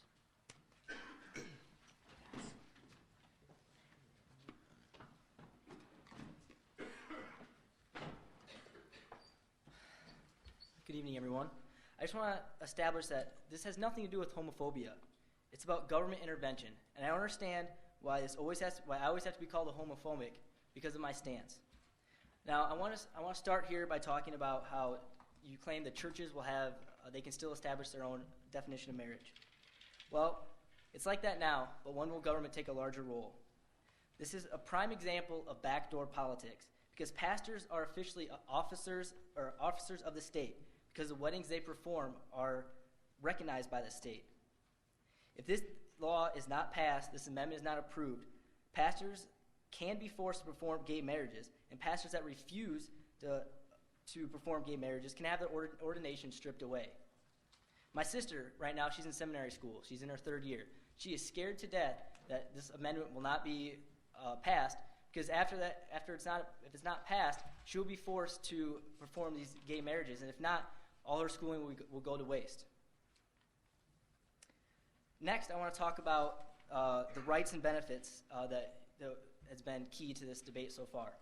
Speaker 6: Good evening, everyone. I just want to establish that this has nothing to do with homophobia. It's about government intervention, and I understand why I always have to be called a homophobic because of my stance. Now, I want to start here by talking about how you claim that churches will have they can still establish their own definition of marriage. Well, it's like that now, but when will government take a larger role? This is a prime example of backdoor politics because pastors are officially officers of the state because the weddings they perform are recognized by the state. If this law is not passed, this amendment is not approved, pastors can be forced to perform gay marriages, and pastors that refuse to perform gay marriages can have their ordination stripped away. My sister, right now, she's in seminary school. She's in her 3rd year. She is scared to death that this amendment will not be passed because if it's not passed, she'll be forced to perform these gay marriages, and if not, all her schooling will go to waste. Next, I want to talk about the rights and benefits that has been key to this debate so far.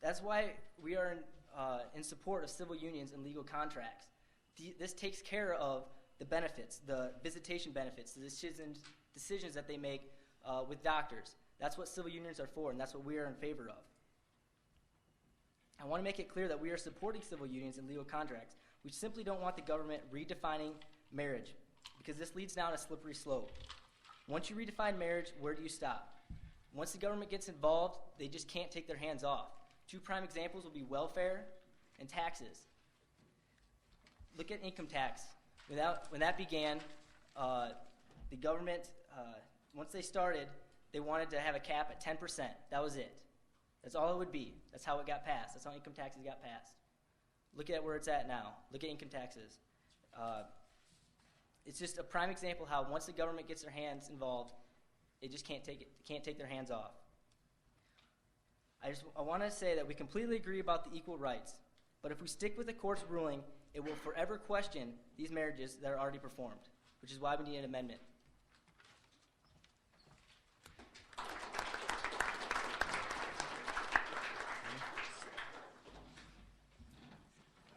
Speaker 6: That's why we are in support of civil unions and legal contracts. This takes care of the benefits, the visitation benefits, the decisions that they make with doctors. That's what civil unions are for, and that's what we are in favor of. I want to make it clear that we are supporting civil unions and legal contracts. We simply don't want the government redefining marriage because this leads down a slippery slope. Once you redefine marriage, where do you stop? Once the government gets involved, they just can't take their hands off. 2 prime examples will be welfare and taxes. Look at income tax. When that began, the government, once they started, they wanted to have a cap at 10%. That was it. That's all it would be. That's how it got passed. That's how income taxes got passed. Look at where it's at now. Look at income taxes. It's just a prime example how once the government gets their hands involved, they just can't take their hands off. I want to say that we completely agree about the equal rights, but if we stick with the court's ruling, it will forever question these marriages that are already performed, which is why we need an amendment.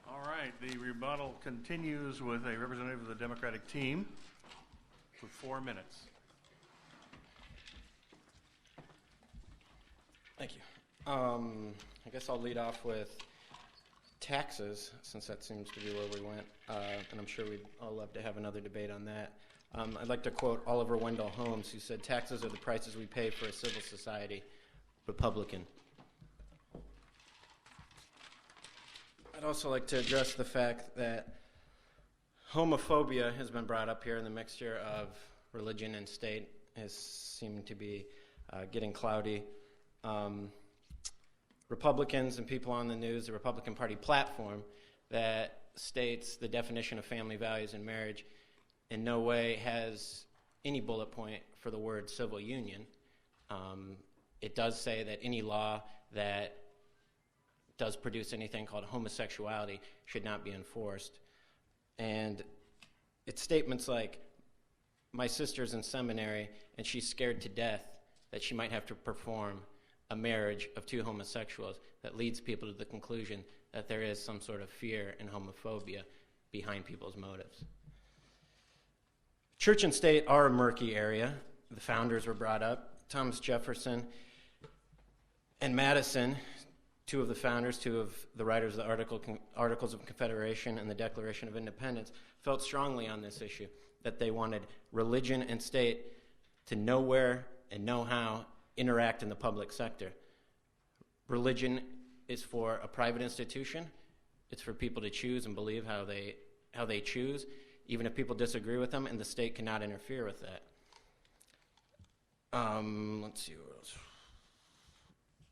Speaker 4: All right, the rebuttal continues with a representative of the Democratic team with 4 minutes.
Speaker 10: Thank you. I guess I'll lead off with taxes, since that seems to be where we went, and I'm sure we'd all love to have another debate on that. I'd like to quote Oliver Wendell Holmes, who said, "Taxes are the prices we pay for a civil society." Republican. I'd also like to address the fact that homophobia has been brought up here, and the mixture of religion and state has seemed to be getting cloudy. Republicans and people on the news, the Republican Party platform that states the definition of family values and marriage in no way has any bullet point for the word civil union. It does say that any law that does produce anything called homosexuality should not be enforced. And it's statements like, "My sister's in seminary and she's scared to death that she might have to perform a marriage of 2 homosexuals," that leads people to the conclusion that there is some sort of fear and homophobia behind people's motives. Church and state are a murky area. The founders were brought up. Thomas Jefferson and Madison two of the founders, two of the writers of the Articles of Confederation and the Declaration of Independence, felt strongly on this issue, that they wanted religion and state to know where and know how interact in the public sector. Religion is for a private institution. It's for people to choose and believe how they choose, even if people disagree with them, and the state cannot interfere with that. Let's see what else.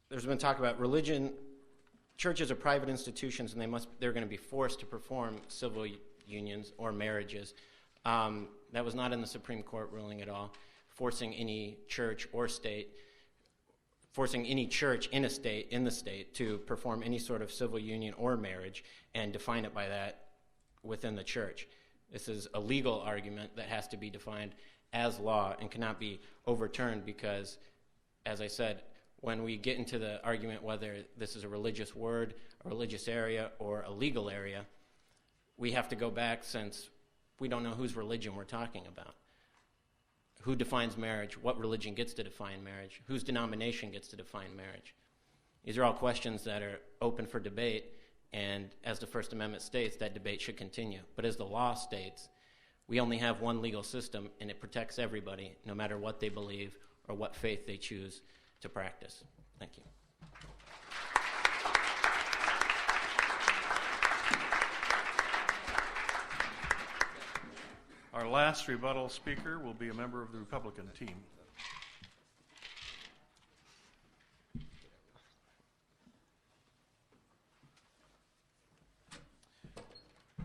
Speaker 10: There's been talk about religion. Churches are private institutions, and they're going to be forced to perform civil unions or marriages. That was not in the Supreme Court ruling at all, forcing any church or state, forcing any church in the state to perform any sort of civil union or marriage and define it by that within the church. This is a legal argument that has to be defined as law and cannot be overturned because, as I said, when we get into the argument whether this is a religious word, a religious area, or a legal area, we have to go back, since we don't know whose religion we're talking about. Who defines marriage? What religion gets to define marriage? Whose denomination gets to define marriage? These are all questions that are open for debate, and as the First Amendment states, that debate should continue. But as the law states, we only have one legal system, and it protects everybody, no matter what they believe or what faith they choose to practice. Thank you.
Speaker 4: Our last rebuttal speaker will be a member of the Republican team.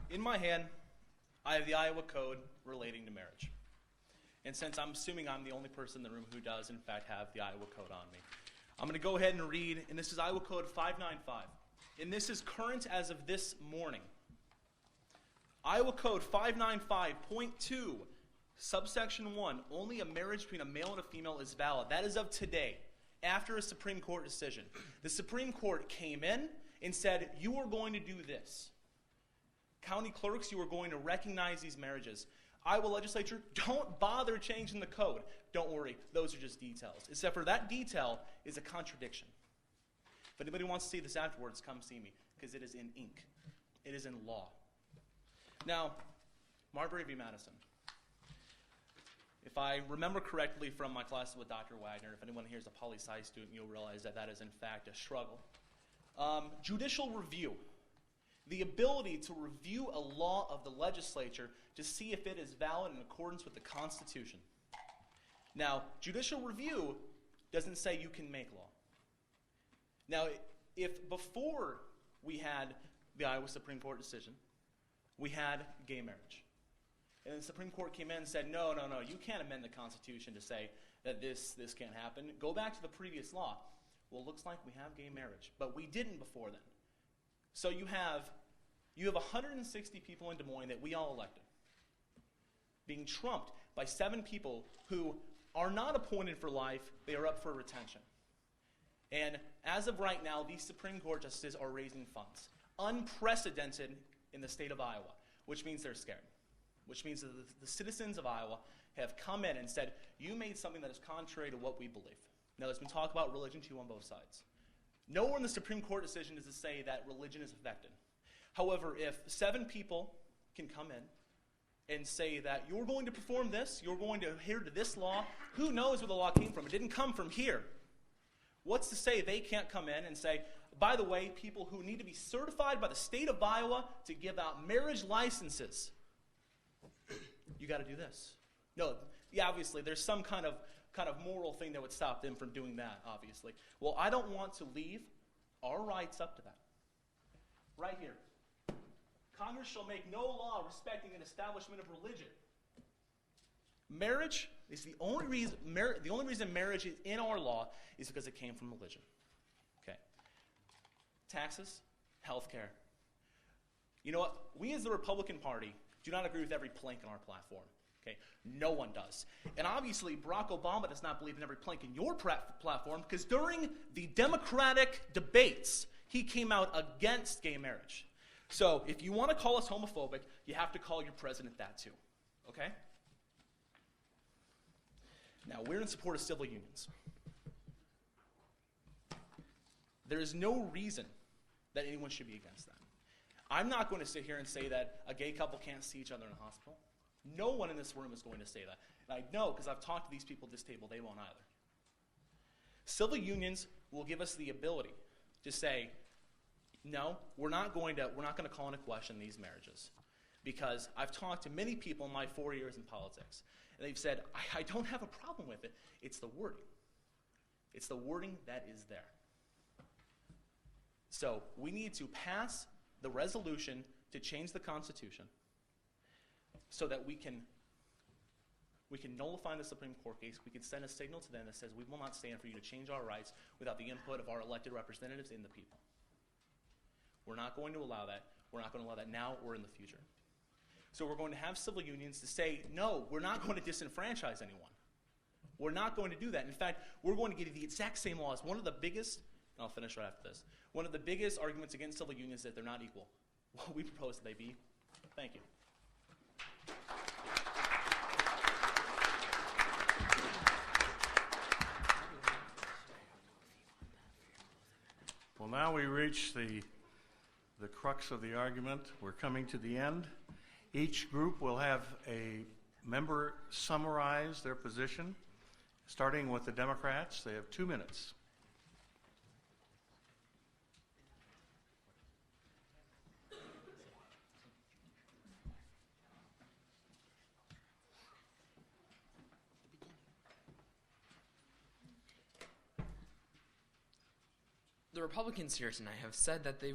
Speaker 11: In my hand, I have the Iowa Code relating to marriage. And since I'm assuming I'm the only person in the room who does, in fact, have the Iowa Code on me, I'm going to go ahead and read, and this is Iowa Code 595. And this is current as of this morning. Iowa Code 595.2, subsection 1, only a marriage between a male and a female is valid. That is of today, after a Supreme Court decision. The Supreme Court came in and said, you are going to do this. County clerks, you are going to recognize these marriages. Iowa legislature, don't bother changing the code. Don't worry, those are just details. Except for that detail is a contradiction. If anybody wants to see this afterwards, come see me, because it is in ink. It is in law. Now, Marbury v. Madison. If I remember correctly from my classes with Dr. Wagner, if anyone here is a poli-sci student, you'll realize that that is in fact a struggle. Judicial review. The ability to review a law of the legislature to see if it is valid in accordance with the Constitution. Now, judicial review doesn't say you can make law. Now, if before we had the Iowa Supreme Court decision, we had gay marriage. And the Supreme Court came in and said, no, you can't amend the Constitution to say that this can't happen. Go back to the previous law. Well, it looks like we have gay marriage, but we didn't before then. So you have 160 people in Des Moines that we all elected, being trumped by 7 people who are not appointed for life, they are up for retention. And as of right now, these Supreme Court justices are raising funds. Unprecedented in the state of Iowa, which means they're scared. Which means that the citizens of Iowa have come in and said, you made something that is contrary to what we believe. Now, there's been talk about religion too on both sides. Nowhere in the Supreme Court decision does it say that religion is affected. However, if 7 people can come in and say that you're going to perform this, you're going to adhere to this law, who knows where the law came from? It didn't come from here. What's to say they can't come in and say, by the way, people who need to be certified by the state of Iowa to give out marriage licenses, you got to do this. No, yeah, obviously, there's some kind of moral thing that would stop them from doing that, obviously. Well, I don't want to leave our rights up to that. Right here. Congress shall make no law respecting an establishment of religion. Marriage is the only reason marriage is in our law is because it came from religion. Okay. Taxes, healthcare. You know what? We as the Republican Party do not agree with every plank in our platform. Okay? No one does. And obviously, Barack Obama does not believe in every plank in your platform because during the Democratic debates, he came out against gay marriage. So if you want to call us homophobic, you have to call your president that too. Okay? Now, we're in support of civil unions. There is no reason that anyone should be against that. I'm not going to sit here and say that a gay couple can't see each other in a hospital. No one in this room is going to say that. And I know because I've talked to these people at this table, they won't either. Civil unions will give us the ability to say, no, we're not going to call into question these marriages. Because I've talked to many people in my 4 years in politics, and they've said, I don't have a problem with it. It's the wording. It's the wording that is there. So we need to pass the resolution to change the Constitution so that we can nullify the Supreme Court case. We can send a signal to them that says we will not stand for you to change our rights without the input of our elected representatives and the people. We're not going to allow that. We're not going to allow that now or in the future. So we're going to have civil unions to say, no, we're not going to disenfranchise anyone. We're not going to do that. In fact, we're going to give you the exact same laws. One of the biggest, and I'll finish right after this, one of the biggest arguments against civil unions is that they're not equal. Well, we propose that they be. Thank you.
Speaker 4: Well, now we reach the crux of the argument. We're coming to the end. Each group will have a member summarize their position. Starting with the Democrats, they have 2 minutes.
Speaker 9: The Republicans here tonight have said that the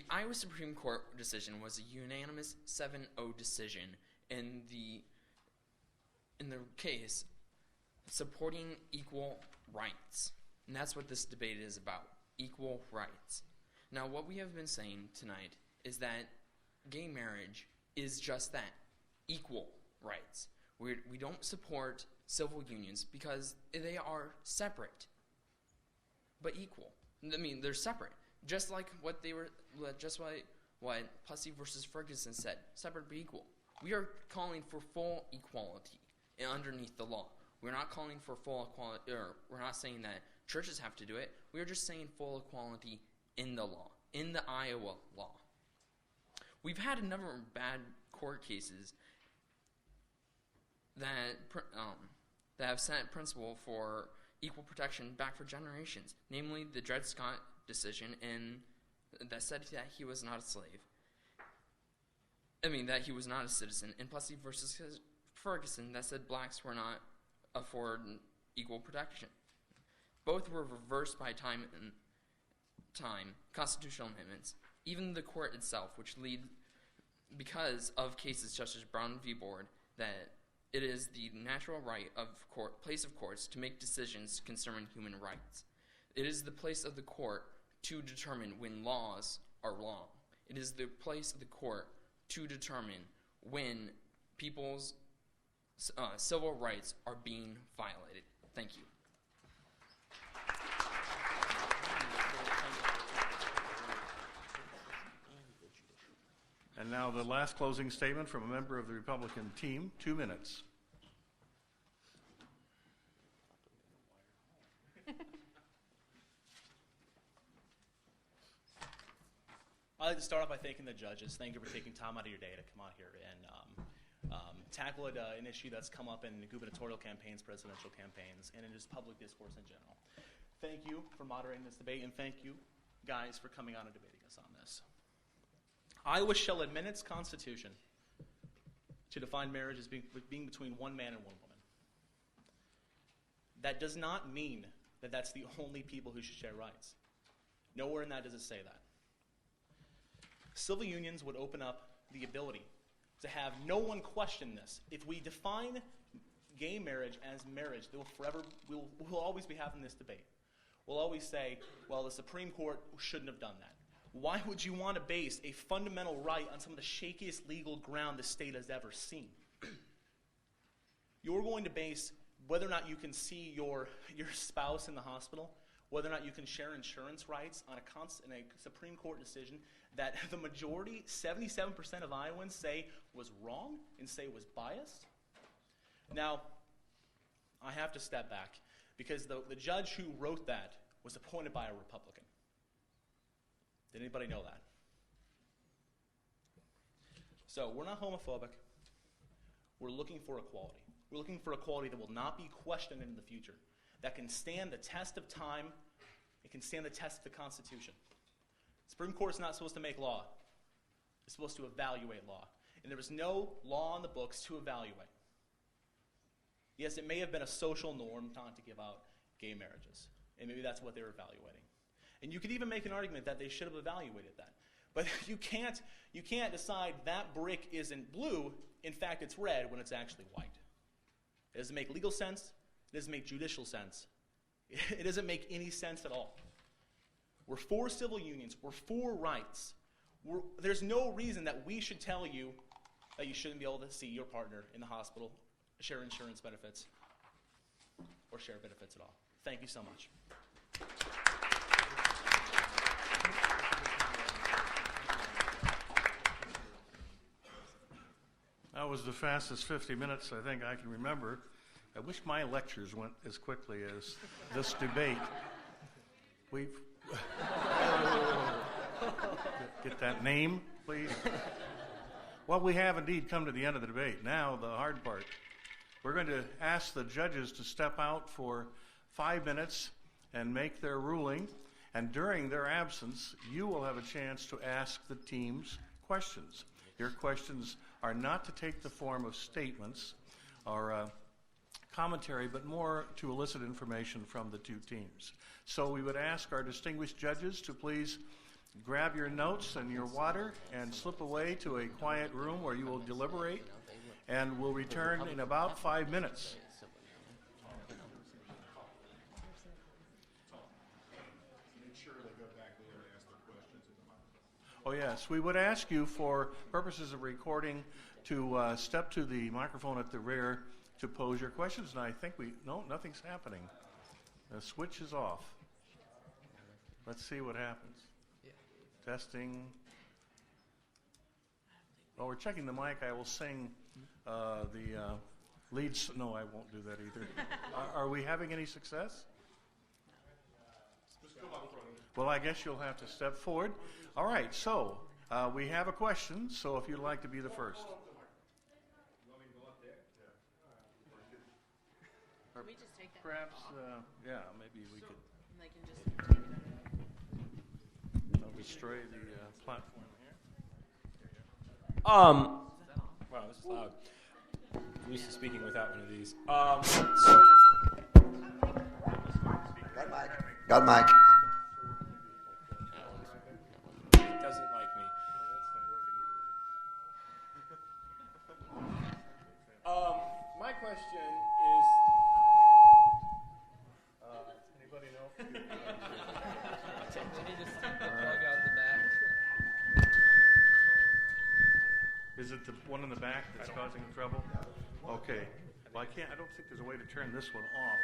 Speaker 9: Iowa Supreme Court decision was a unanimous 7-0 decision in the case supporting equal rights. And that's what this debate is about, equal rights. Now, what we have been saying tonight is that gay marriage is just that, equal rights. We don't support civil unions because they are separate, but equal. I mean, they're separate. Just like what Plessy versus Ferguson said, separate but equal. We are calling for full equality underneath the law. We're not calling for full equality, or we're not saying that churches have to do it. We are just saying full equality in the law, in the Iowa law. We've had a number of bad court cases that have set principle for equal protection back for generations, namely the Dred Scott decision that said that he was not a slave. That he was not a citizen. And Plessy versus Ferguson that said blacks were not afforded equal protection. Both were reversed by time constitutional amendments. Even the court itself, which lead because of cases such as Brown v. Board, that it is the natural right of place of courts to make decisions concerning human rights. It is the place of the court to determine when laws are wrong. It is the place of the court to determine when people's civil rights are being violated. Thank you.
Speaker 4: And now the last closing statement from a member of the Republican team, 2 minutes.
Speaker 11: I'd like to start off by thanking the judges. Thank you for taking time out of your day to come out here and tackle an issue that's come up in gubernatorial campaigns, presidential campaigns, and in just public discourse in general. Thank you for moderating this debate, and thank you, guys, for coming out and debating us on this. Iowa shall amend its constitution to define marriage as being between one man and one woman. That does not mean that that's the only people who should share rights. Nowhere in that does it say that. Civil unions would open up the ability to have no one question this. If we define gay marriage as marriage, we'll always be having this debate. We'll always say, well, the Supreme Court shouldn't have done that. Why would you want to base a fundamental right on some of the shakiest legal ground the state has ever seen? You're going to base whether or not you can see your spouse in the hospital, whether or not you can share insurance rights on a Supreme Court decision that the majority, 77% of Iowans, say was wrong and say was biased. Now, I have to step back because the judge who wrote that was appointed by a Republican. Did anybody know that? So we're not homophobic. We're looking for equality. We're looking for equality that will not be questioned in the future, that can stand the test of time, it can stand the test of the Constitution. The Supreme Court is not supposed to make law. It's supposed to evaluate law. And there is no law in the books to evaluate. Yes, it may have been a social norm not to give out gay marriages, and maybe that's what they were evaluating. And you could even make an argument that they should have evaluated that. But you can't decide that brick isn't blue, in fact it's red, when it's actually white. It doesn't make legal sense. It doesn't make judicial sense. It doesn't make any sense at all. We're for civil unions. We're for rights. There's no reason that we should tell you that you shouldn't be able to see your partner in the hospital, share insurance benefits, or share benefits at all. Thank you so much.
Speaker 4: That was the fastest 50 minutes I think I can remember. I wish my lectures went as quickly as this debate. We've get that name, please. Well, we have indeed come to the end of the debate. Now, the hard part. We're going to ask the judges to step out for 5 minutes and make their ruling. And during their absence, you will have a chance to ask the teams questions. Your questions are not to take the form of statements or commentary, but more to elicit information from the two teams. So we would ask our distinguished judges to please grab your notes and your water and slip away to a quiet room where you will deliberate, and we'll return in about 5 minutes. Oh yes, we would ask you for purposes of recording to step to the microphone at the rear to pose your questions, and I think nothing's happening. The switch is off. Let's see what happens. Testing. While we're checking the mic, I will sing the leads. No, I won't do that either. Are we having any success? Well, I guess you'll have to step forward. All right, so we have a question, so if you'd like to be the first.
Speaker 7: Can we just take that?
Speaker 4: Perhaps, yeah, maybe we could
Speaker 7: They can just take it out.
Speaker 4: destroy the platform here.
Speaker 12: Wow, this is loud. I'm used to speaking without one of these.
Speaker 2: Got a mic.
Speaker 12: It doesn't like me. My question is,
Speaker 4: Anybody know?
Speaker 8: We need to stick the plug out the back.
Speaker 4: Is it the one in the back that's causing the trouble? Okay. Well, I don't think there's a way to turn this one off.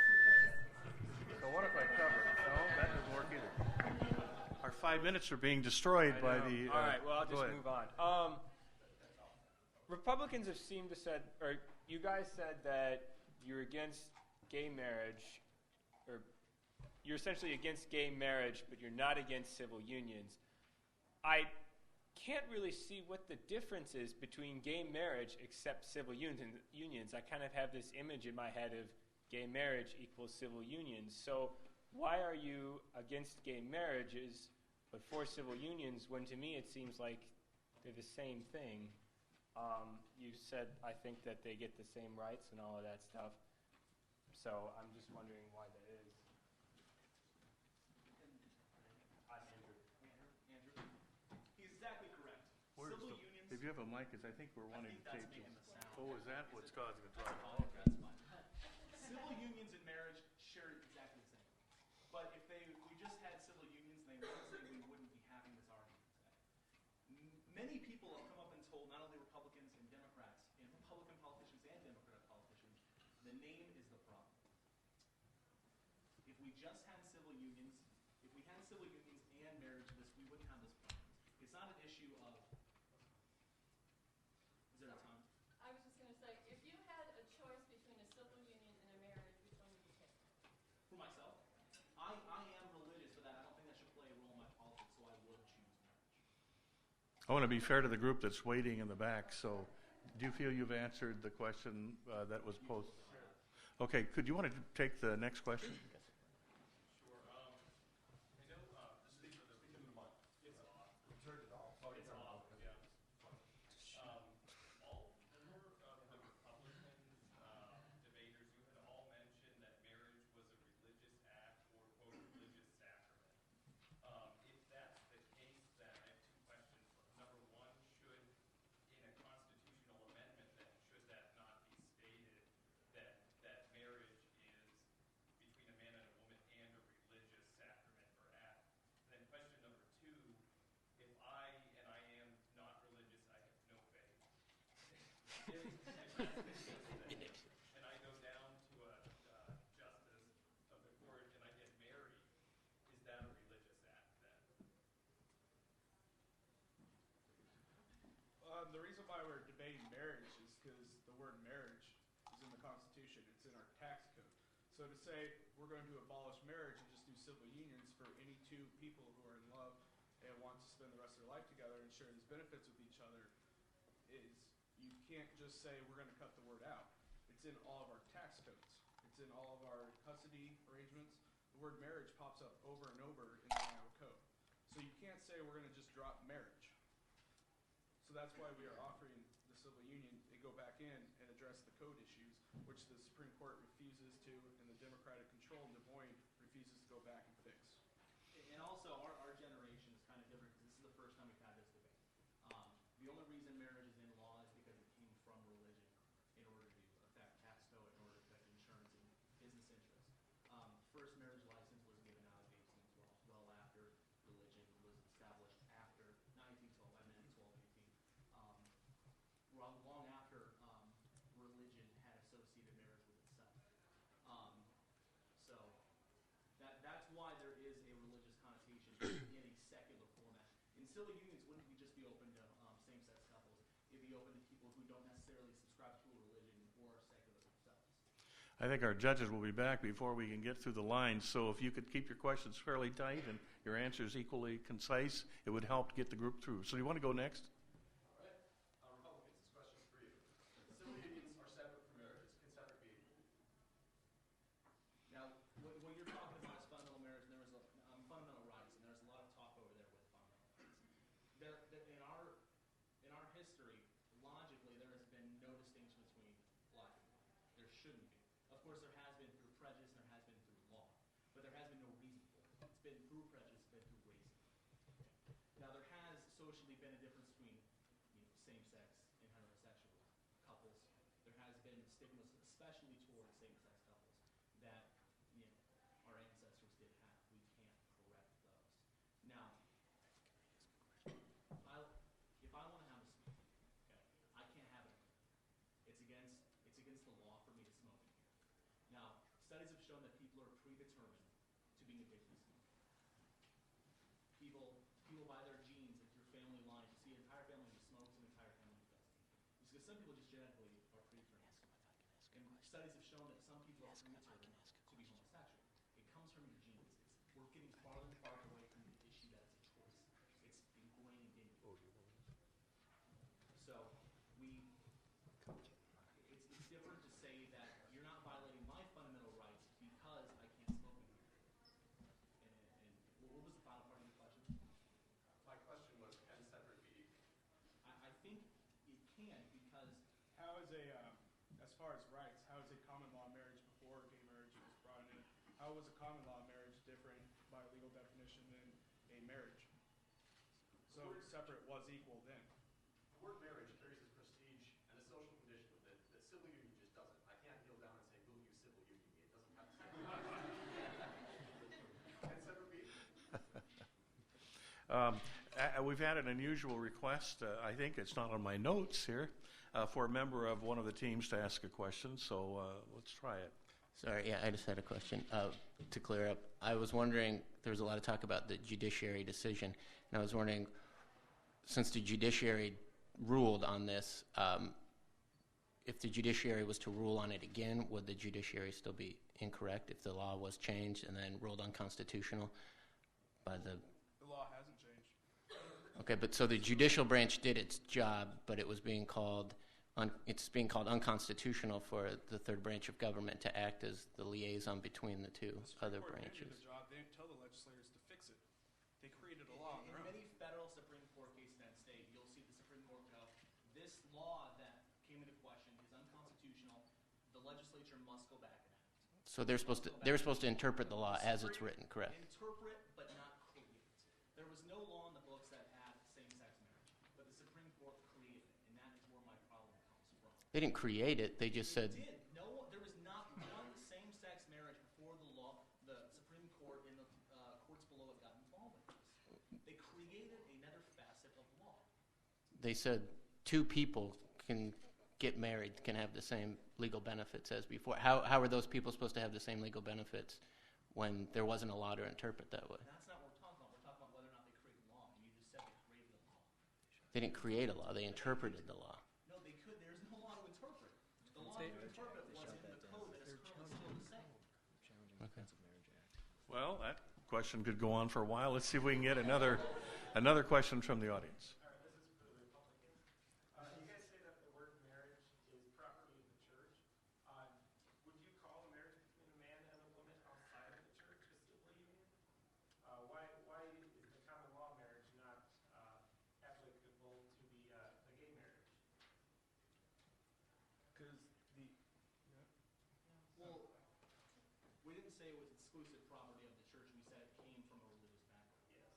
Speaker 4: So what if I cover it? No, that doesn't work either. Our 5 minutes are being destroyed by the...
Speaker 12: all right, well, I'll
Speaker 4: go
Speaker 12: just
Speaker 4: ahead.
Speaker 12: move on. Republicans have seemed to said, or you guys said that you're against gay marriage, or you're essentially against gay marriage, but you're not against civil unions. I can't really see what the difference is between gay marriage except civil unions. I kind of have this image in my head of gay marriage equals civil unions. So why are you against gay marriages but for civil unions when to me it seems like they're the same thing? You said, I think, that they get the same rights and all of that stuff. So I'm just wondering why that is.
Speaker 11: Andrew, he's exactly correct. Civil unions.
Speaker 4: If you have a mic, I think we're wanting to tape you. Oh, is that what's causing the trouble?
Speaker 11: That's fine. Civil unions and marriage share exactly the same. But if we just had civil unions, then honestly we wouldn't be having this argument today. Many people have come up and told not only Republicans and Democrats, and Republican politicians and Democratic politicians, the name is the problem. If we just had civil unions, and marriage, we wouldn't have this problem. It's not an issue of. Is there a time?
Speaker 13: I was just going to say, if you had a choice between a civil union and a marriage, which one would you take?
Speaker 4: I want to be fair to the group that's waiting in the back, so do you feel you've answered the question that was posed? Okay, could you want to take the next question?
Speaker 13: And I go down to a justice of the court and I get married, is that a religious act then?
Speaker 5: The reason why we're debating marriage is because the word marriage is in the Constitution. It's in our tax code. So to say we're going to abolish marriage and just do civil unions for any two people who are in love and want to spend the rest of their life together and share these benefits with each other is, you can't just say we're going to cut the word out. It's in all of our tax codes. It's in all of our custody arrangements. The word marriage pops up over and over in the Iowa Code. So you can't say we're going to just drop marriage. So that's why we are offering the civil union to go back in and address the code issues, which the Supreme Court refuses to, and the Democratic control in Des Moines refuses to go back and fix.
Speaker 11: And also, our generation is kind of different because this is the first time we've had this debate. The only reason marriage is in law is because it came from religion in order to affect tax code, in order to affect insurance and business interests. First marriage license was given out in 1812, well after religion was established after 1912, I meant 1218. Long after religion had associated marriage with itself. So that's why there is a religious connotation in a secular format. In civil unions, wouldn't we just be open to same-sex couples? It'd be open to people who don't necessarily subscribe to a religion or are secular themselves.
Speaker 4: I think our judges will be back before we can get through the lines, so if you could keep your questions fairly tight and your answers equally concise, it would help to get the group through. So do you want to go next?
Speaker 13: Republicans, this question is for you. Civil unions are separate from marriages. Can separate be equal?
Speaker 11: Now, when you're talking about fundamental marriage, and there was fundamental rights, and there's a lot of talk over there with fundamental rights. In our history, logically, there has been no distinction between black and white. There shouldn't be. Of course, there has been through prejudice, and there has been through law, but there has been no reason for it. It's been through prejudice, it's been through racism. Now, there has socially been a difference between same-sex and heterosexual couples. There has been stigmas, especially towards same-sex couples, that our ancestors did have. We can't correct those. Now, if I want to have a smoke, okay, I can't have it. It's against the law for me to smoke in here. Now, studies have shown that people are predetermined to being addicted to smoking. People by their genes, if your family line, you see an entire family who smokes and an entire family who doesn't. It's because some people just genetically are predetermined. And studies have shown that some people are predetermined to be homosexual. It comes from your genes. We're getting farther and farther away from the issue that it's a choice. It's ingrained in you. So it's different to say that you're not violating my fundamental rights because I can't smoke in here. And what was the final part of your question?
Speaker 13: My question was, can separate be equal?
Speaker 11: I think it can because
Speaker 5: How is as far as rights, how is a common law marriage before gay marriage was brought in? How was a common law marriage different by legal definition than a marriage? So separate was equal then.
Speaker 13: The word marriage carries its prestige and a social condition with it that civil union just doesn't. I can't kneel down and say, boo, you civil union. It doesn't have to say Can separate be equal?
Speaker 4: We've had an unusual request. I think it's not on my notes here, for a member of one of the teams to ask a question, so let's try it.
Speaker 10: Sorry, yeah, I just had a question to clear up. I was wondering, there was a lot of talk about the judiciary decision, and I was wondering, since the judiciary ruled on this, if the judiciary was to rule on it again, would the judiciary still be incorrect if the law was changed and then ruled unconstitutional by the...
Speaker 5: The law hasn't changed.
Speaker 10: Okay, but so the judicial branch did its job, but it was being called, it's being called unconstitutional for the third branch of government to act as the liaison between the two other
Speaker 5: Court didn't do
Speaker 10: branches.
Speaker 5: the job. They didn't tell the legislators to fix it. They created a law on
Speaker 11: In
Speaker 5: their own.
Speaker 11: many federal Supreme Court cases in that state, you'll see the Supreme Court go, this law that came into question is unconstitutional. The legislature must go back and act.
Speaker 10: So they're supposed to interpret the law as it's written, correct?
Speaker 11: Interpret, but not create. There was no law in the books that had same-sex marriage, but the Supreme Court created it, and that is where my problem comes from.
Speaker 10: They didn't create it, they just said,
Speaker 11: It did. No, there was not one same-sex marriage before the law, the Supreme Court and the courts below it got involved with this. They created another facet of law.
Speaker 10: they said two people can get married, can have the same legal benefits as before. How are those people supposed to have the same legal benefits when there wasn't a law to interpret that way?
Speaker 11: That's not what we're talking about. We're talking about whether or not they created law, and you just said they created a law.
Speaker 10: They didn't create a law, they interpreted the law.
Speaker 11: No, they could. There's no law to interpret. The law to interpret was in the code that is currently still the same.
Speaker 10: Okay.
Speaker 4: Well, that question could go on for a while. Let's see if we can get another question from the audience.
Speaker 13: All right, this is for the Republicans. You guys say that the word marriage is property of the church. Would you call a marriage between a man and a woman outside of the church a civil union? Why is the common law marriage not applicable to the gay marriage?
Speaker 5: Because
Speaker 11: Well, we didn't say it was exclusive property of the church. We said it came from a religious background.
Speaker 13: Yes.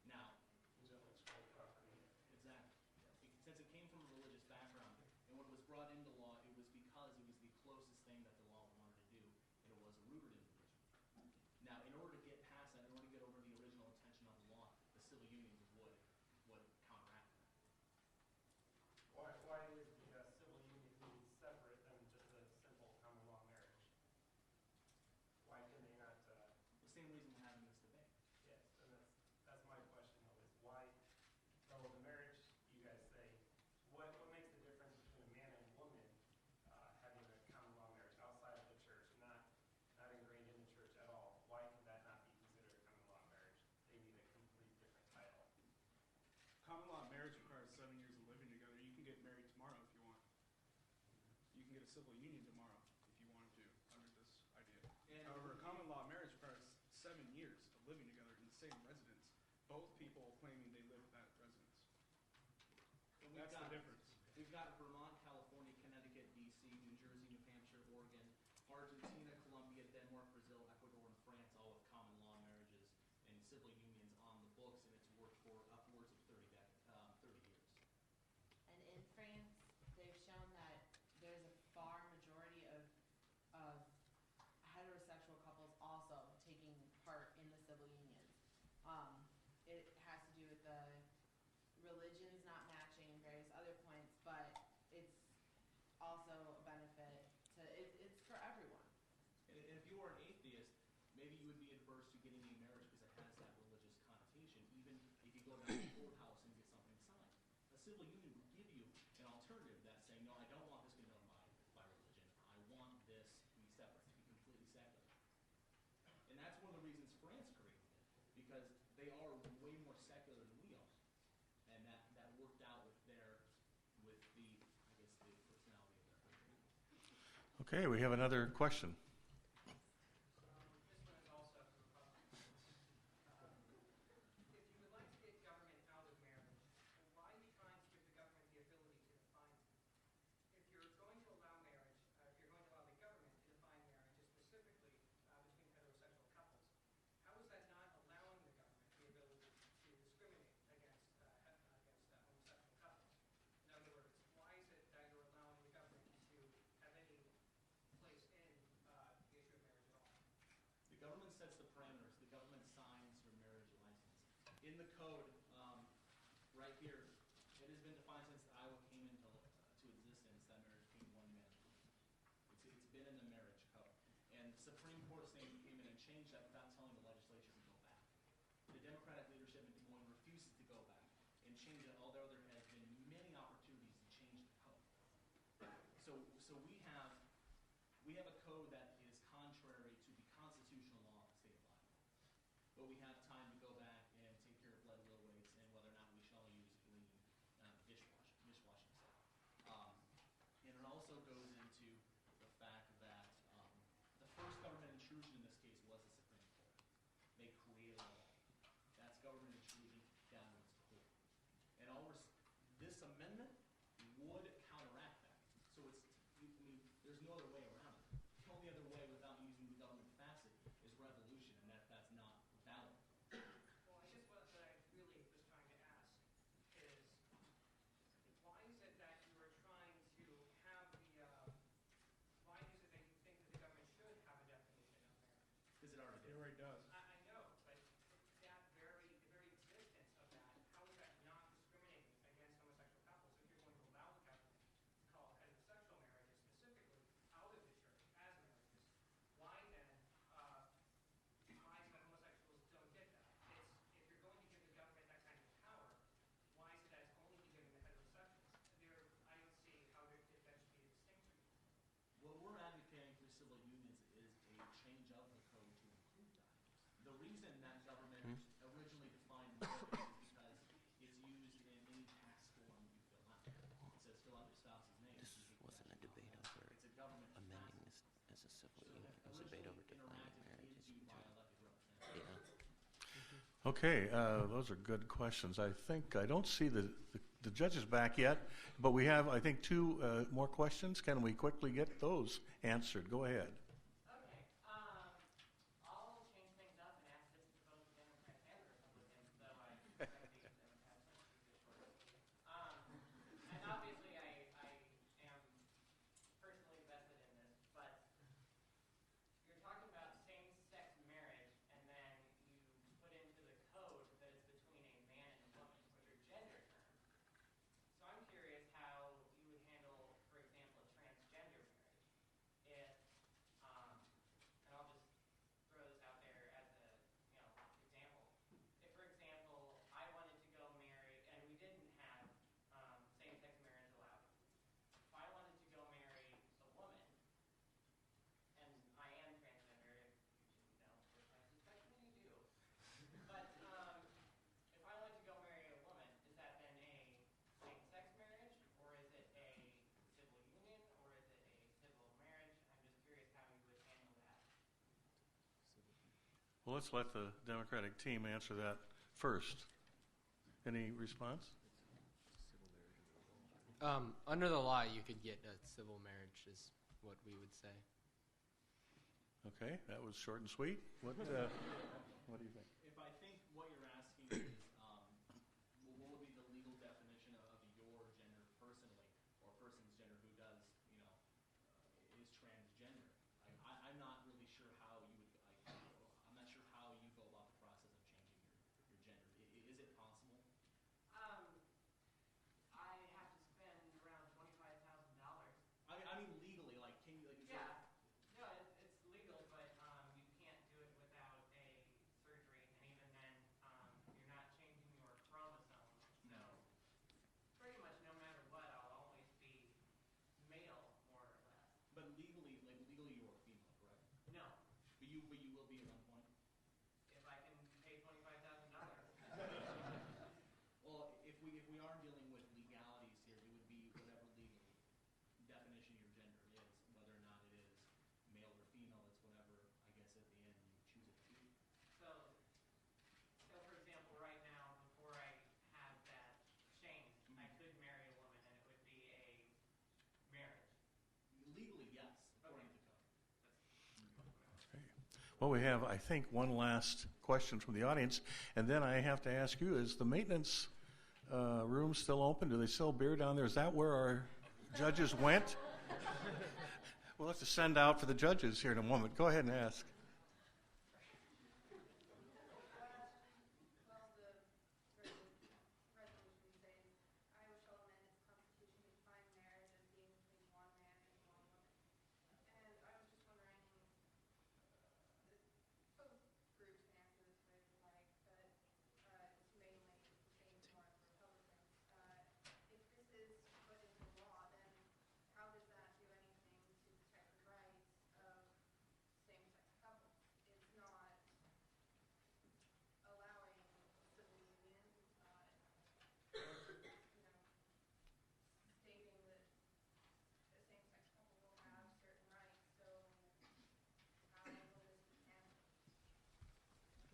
Speaker 11: Now,
Speaker 13: Just like school property.
Speaker 11: exactly. Since it came from a religious background, and when it was brought into law, it was because it was the closest thing that the law wanted to do, and it was rooted in religion. Now, in order to get past that, in order to get over the original intention of the law, the civil unions would counteract that.
Speaker 13: Why is the civil union being separate than just a simple common law marriage? Why can they not?
Speaker 11: The same reason we're having this debate.
Speaker 13: Yes, and that's my question though, is why, so the marriage, you guys say, what makes the difference between a man and a woman having a common law marriage outside of the church, not ingrained in the church at all? Why can that not be considered a common law marriage? They need a complete different title.
Speaker 5: common law marriage requires 7 years of living together. You can get married tomorrow if you want. You can get a civil union tomorrow if you wanted to under this idea. However, a common law marriage requires 7 years of living together in the same residence, both people claiming they live at that residence.
Speaker 11: And
Speaker 5: That's the difference.
Speaker 11: We've got Vermont, California, Connecticut, D.C., New Jersey, New Hampshire, Oregon, Argentina, Colombia, Denmark, Brazil, Ecuador, and France, all with common law marriages and civil unions on the books, and it's worked for upwards of 30 years.
Speaker 7: And in France, they've shown that there's a far majority of heterosexual couples also taking part in the civil unions. It has to do with the religions not matching and various other points, but it's also a benefit to, it's for everyone.
Speaker 11: And if you were an atheist, maybe you would be adverse to getting a marriage because it has that religious connotation, even if you go down to the courthouse and get something signed. A civil union would give you an alternative that's saying, no, I don't want this to be done by religion. I want this to be separate, to be completely secular. And that's one of the reasons France created it, because they are way more secular than we are. And that worked out with the personality of their country.
Speaker 4: Okay, we have another question.
Speaker 13: This one is also for Republicans. If you would like to get government out of marriage, why are you trying to give the government the ability to define it? If you're going to allow marriage, if you're going to allow the government to define marriages specifically between heterosexual couples, how is that not allowing the government the ability to discriminate against homosexual couples? In other words, why is it that you're allowing the government to have any place in the issue of marriage at all?
Speaker 11: The government sets the parameters. The government signs your marriage license. In the code, right here, it has been defined since Iowa came into existence that marriage being one man. It's been in the marriage code. And the Supreme Court came in and changed that without telling the legislature to go back. The Democratic leadership in Des Moines refuses to go back and change it, although there has been many opportunities to change the code. So we have a code that is contrary to the constitutional law of the state of Iowa. But we have time to go back and take care of lead weights and whether or not we should the reason that government originally defined marriage is because it's used in any tax form you fill out. It says fill out your spouse's name.
Speaker 10: This wasn't a debate over
Speaker 11: It's a government
Speaker 10: amending this as a civil union. It was a debate over defining marriage as a
Speaker 11: by
Speaker 10: joint.
Speaker 11: elected representatives.
Speaker 10: Yeah.
Speaker 4: Okay, those are good questions. I don't see the judges back yet, but we have, I think, two more questions. Can we quickly get those answered? Go ahead.
Speaker 14: Okay, I'll change things up and ask this to both Democrats and Republicans, though I suspect the Democrats are and obviously I am personally vested in this, but you're talking about same-sex marriage, and then you put into the code that it's between a man and a woman, which are gender terms. So I'm curious how you would handle, for example, a transgender marriage. If, and I'll just throw this out there as a, example. If, for example, I wanted to go marry, and we didn't have same-sex marriage allowed. If I wanted to go marry a woman, and I am transgender, if you didn't know, which I suspect many do. But if I wanted to go marry a woman, is that then a same-sex marriage, or is it a civil union, or is it a civil marriage? I'm just curious how you would handle that.
Speaker 4: Well, let's let the Democratic team answer that first. Any response?
Speaker 8: Under the law, you could get a civil marriage, is what we would say.
Speaker 4: Okay, that was short and sweet. What do you think?
Speaker 11: If I think what you're asking is, what would be the legal definition of your gender personally, or a person's gender who does, is transgender? I'm not really sure how you would. I'm not sure how you go about the process of changing your gender. Is it possible?
Speaker 14: I have to spend around $25,000.
Speaker 11: I mean legally, like can you? Like, is
Speaker 14: Yeah, no, it's legal, but you can't do it without a surgery, and even then, you're not changing your chromosomes. So pretty much no matter what, I'll always be male, more or less.
Speaker 11: But legally, you are female, correct?
Speaker 14: No,
Speaker 11: But you will be at one point.
Speaker 14: if I can pay $25,000.
Speaker 11: Well, if we are dealing with legalities here, it would be whatever legal definition your gender is, whether or not it is male or female. It's whatever, I guess, at the end you choose it to be.
Speaker 14: So for example, right now, before I have that change, I could marry a woman, and it would be a marriage.
Speaker 11: Legally, yes, according to code.
Speaker 4: Well, we have, I think, one last question from the audience, and then I have to ask you, is the maintenance room still open? Do they sell beer down there? Is that where our judges went? We'll have to send out for the judges here in a moment. Go ahead and ask.
Speaker 15: Well, the resolution says Iowa shall amend its constitution to define marriage as being between one man and one woman. And I was just wondering, both groups can answer this way if you like, but it's mainly pertaining to more Republicans. If this is put into law, then how does that do anything to protect the rights of same-sex couples? It's not allowing civil union, it's not, stating that a same-sex couple will have certain rights, so how will this be handled?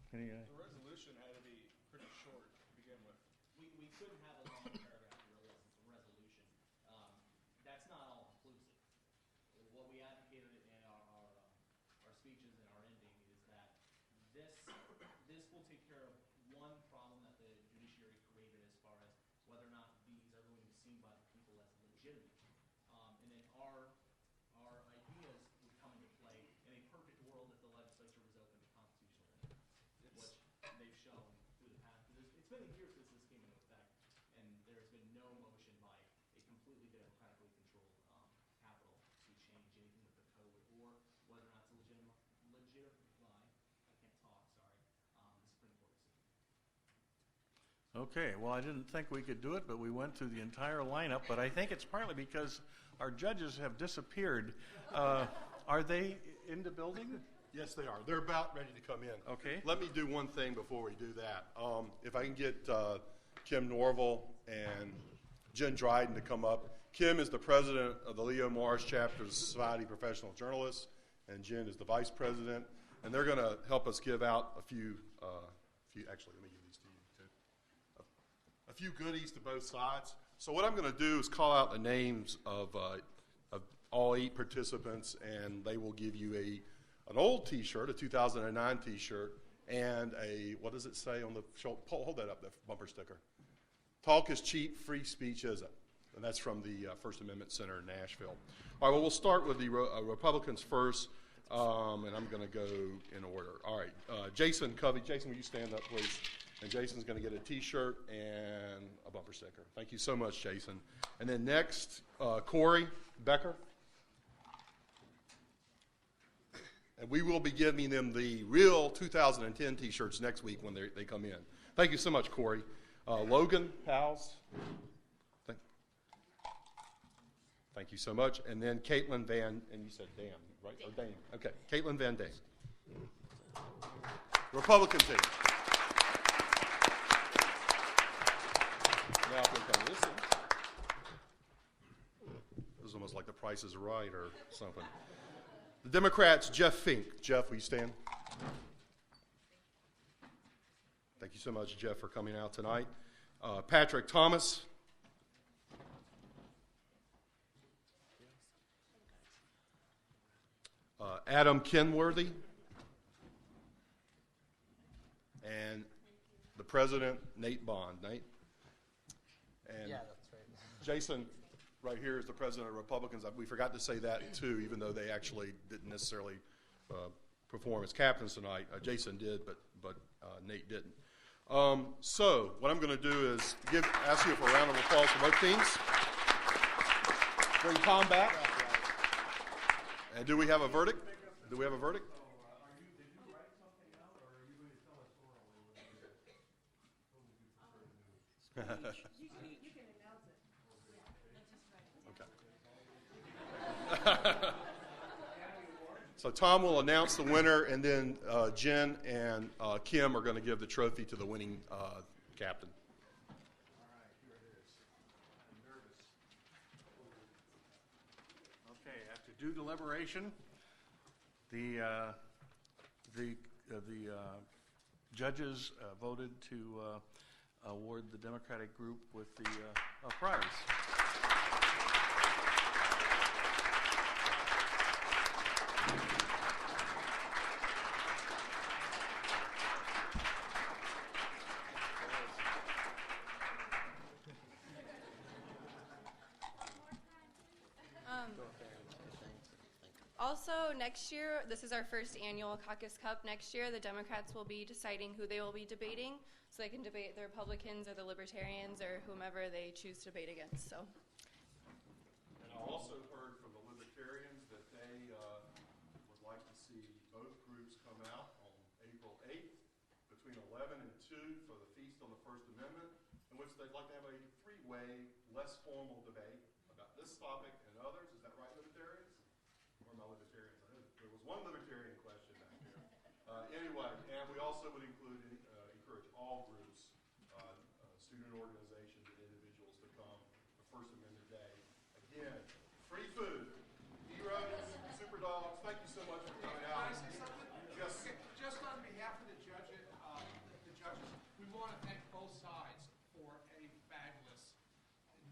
Speaker 5: The resolution had to be pretty short to begin with.
Speaker 11: We couldn't have a long paragraph really, since it's a resolution. That's not all inclusive. What we advocated in our speeches and our ending is that this will take care of one problem that the judiciary created as far as whether or not these are going to be seen by the people as legitimate. And then our ideas would come into play in a perfect world if the legislature was open to constitutional amendments, which they've shown through the past. It's been a year since this came into effect, and there's been no motion by a completely democratically controlled capital to change anything with the code, or whether or not to legitimate, I can't talk, sorry, the Supreme Court decision.
Speaker 4: Okay, well, I didn't think we could do it, but we went through the entire lineup, but I think it's partly because our judges have disappeared. Are they in the building?
Speaker 1: Yes, they are. They're about ready to come in.
Speaker 4: Okay.
Speaker 1: Let me do one thing before we do that. If I can get Kim Norval and Jen Dryden to come up. Kim is the president of the Leo Morris Chapter of the Society of Professional Journalists, and Jen is the vice president. And they're going to help us give out a few. Actually, let me give these to you too. A few goodies to both sides. So what I'm going to do is call out the names of all 8 participants, and they will give you an old T-shirt, a 2009 T-shirt, and what does it say on the shoulder? Hold that up, the bumper sticker. Talk is cheap, free speech isn't. And that's from the First Amendment Center in Nashville. All right, well, we'll start with the Republicans first, and I'm going to go in order. All right, Jason Covey. Jason, will you stand up, please? And Jason's going to get a T-shirt and a bumper sticker. Thank you so much, Jason. And then next, Corey Becker. And we will be giving them the real 2010 T-shirts next week when they come in. Thank you so much, Corey. Logan Howes. Thank you so much. And then Caitlin Van, and you said Dan, right? Or Dane. Okay, Caitlin Van Dane. Republican team. Now, if you'll come listen. This is almost like The Price is Right or something. The Democrats, Jeff Fink. Jeff, will you stand? Thank you so much, Jeff, for coming out tonight. Patrick Thomas. Adam Kenworthy. And the president, Nate Bond. Nate? And
Speaker 8: Yeah, that's right.
Speaker 1: Jason, right here, is the president of Republicans. We forgot to say that, too, even though they actually didn't necessarily perform as captains tonight. Jason did, but Nate didn't. So what I'm going to do is ask you for a round of applause for both teams. Bring Tom back. And do we have a verdict? Do we have a verdict?
Speaker 15: You can announce it.
Speaker 1: Okay. So Tom will announce the winner, and then Jen and Kim are going to give the trophy to the winning captain.
Speaker 4: All right, here it is. I'm nervous. Okay, after due deliberation, the judges voted to award the Democratic group with the prize.
Speaker 15: Also, next year, this is our first annual Caucus Cup. Next year, the Democrats will be deciding who they will be debating, so they can debate the Republicans or the Libertarians or whomever they choose to debate against. So.
Speaker 1: And I also heard from the Libertarians that they would like to see both groups come out on April 8th between 11 and 2 for the Feast on the First Amendment, in which they'd like to have a three-way, less formal debate about this topic and others. Is that right, Libertarians? Or am I Libertarians? I know there was one Libertarian question back there. Anyway, and we also would encourage all groups, student organizations and individuals to come for First Amendment Day. Again, free food, heroes, super dogs. Thank you so much for coming out.
Speaker 13: Just on behalf of the judges, we want to thank both sides for a fabulous,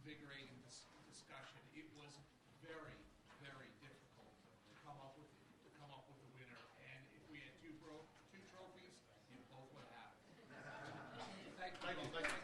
Speaker 13: invigorating discussion. It was very, very difficult to come up with a winner, and if we had two trophies, you both would have it. Thank you.
Speaker 1: Thank you.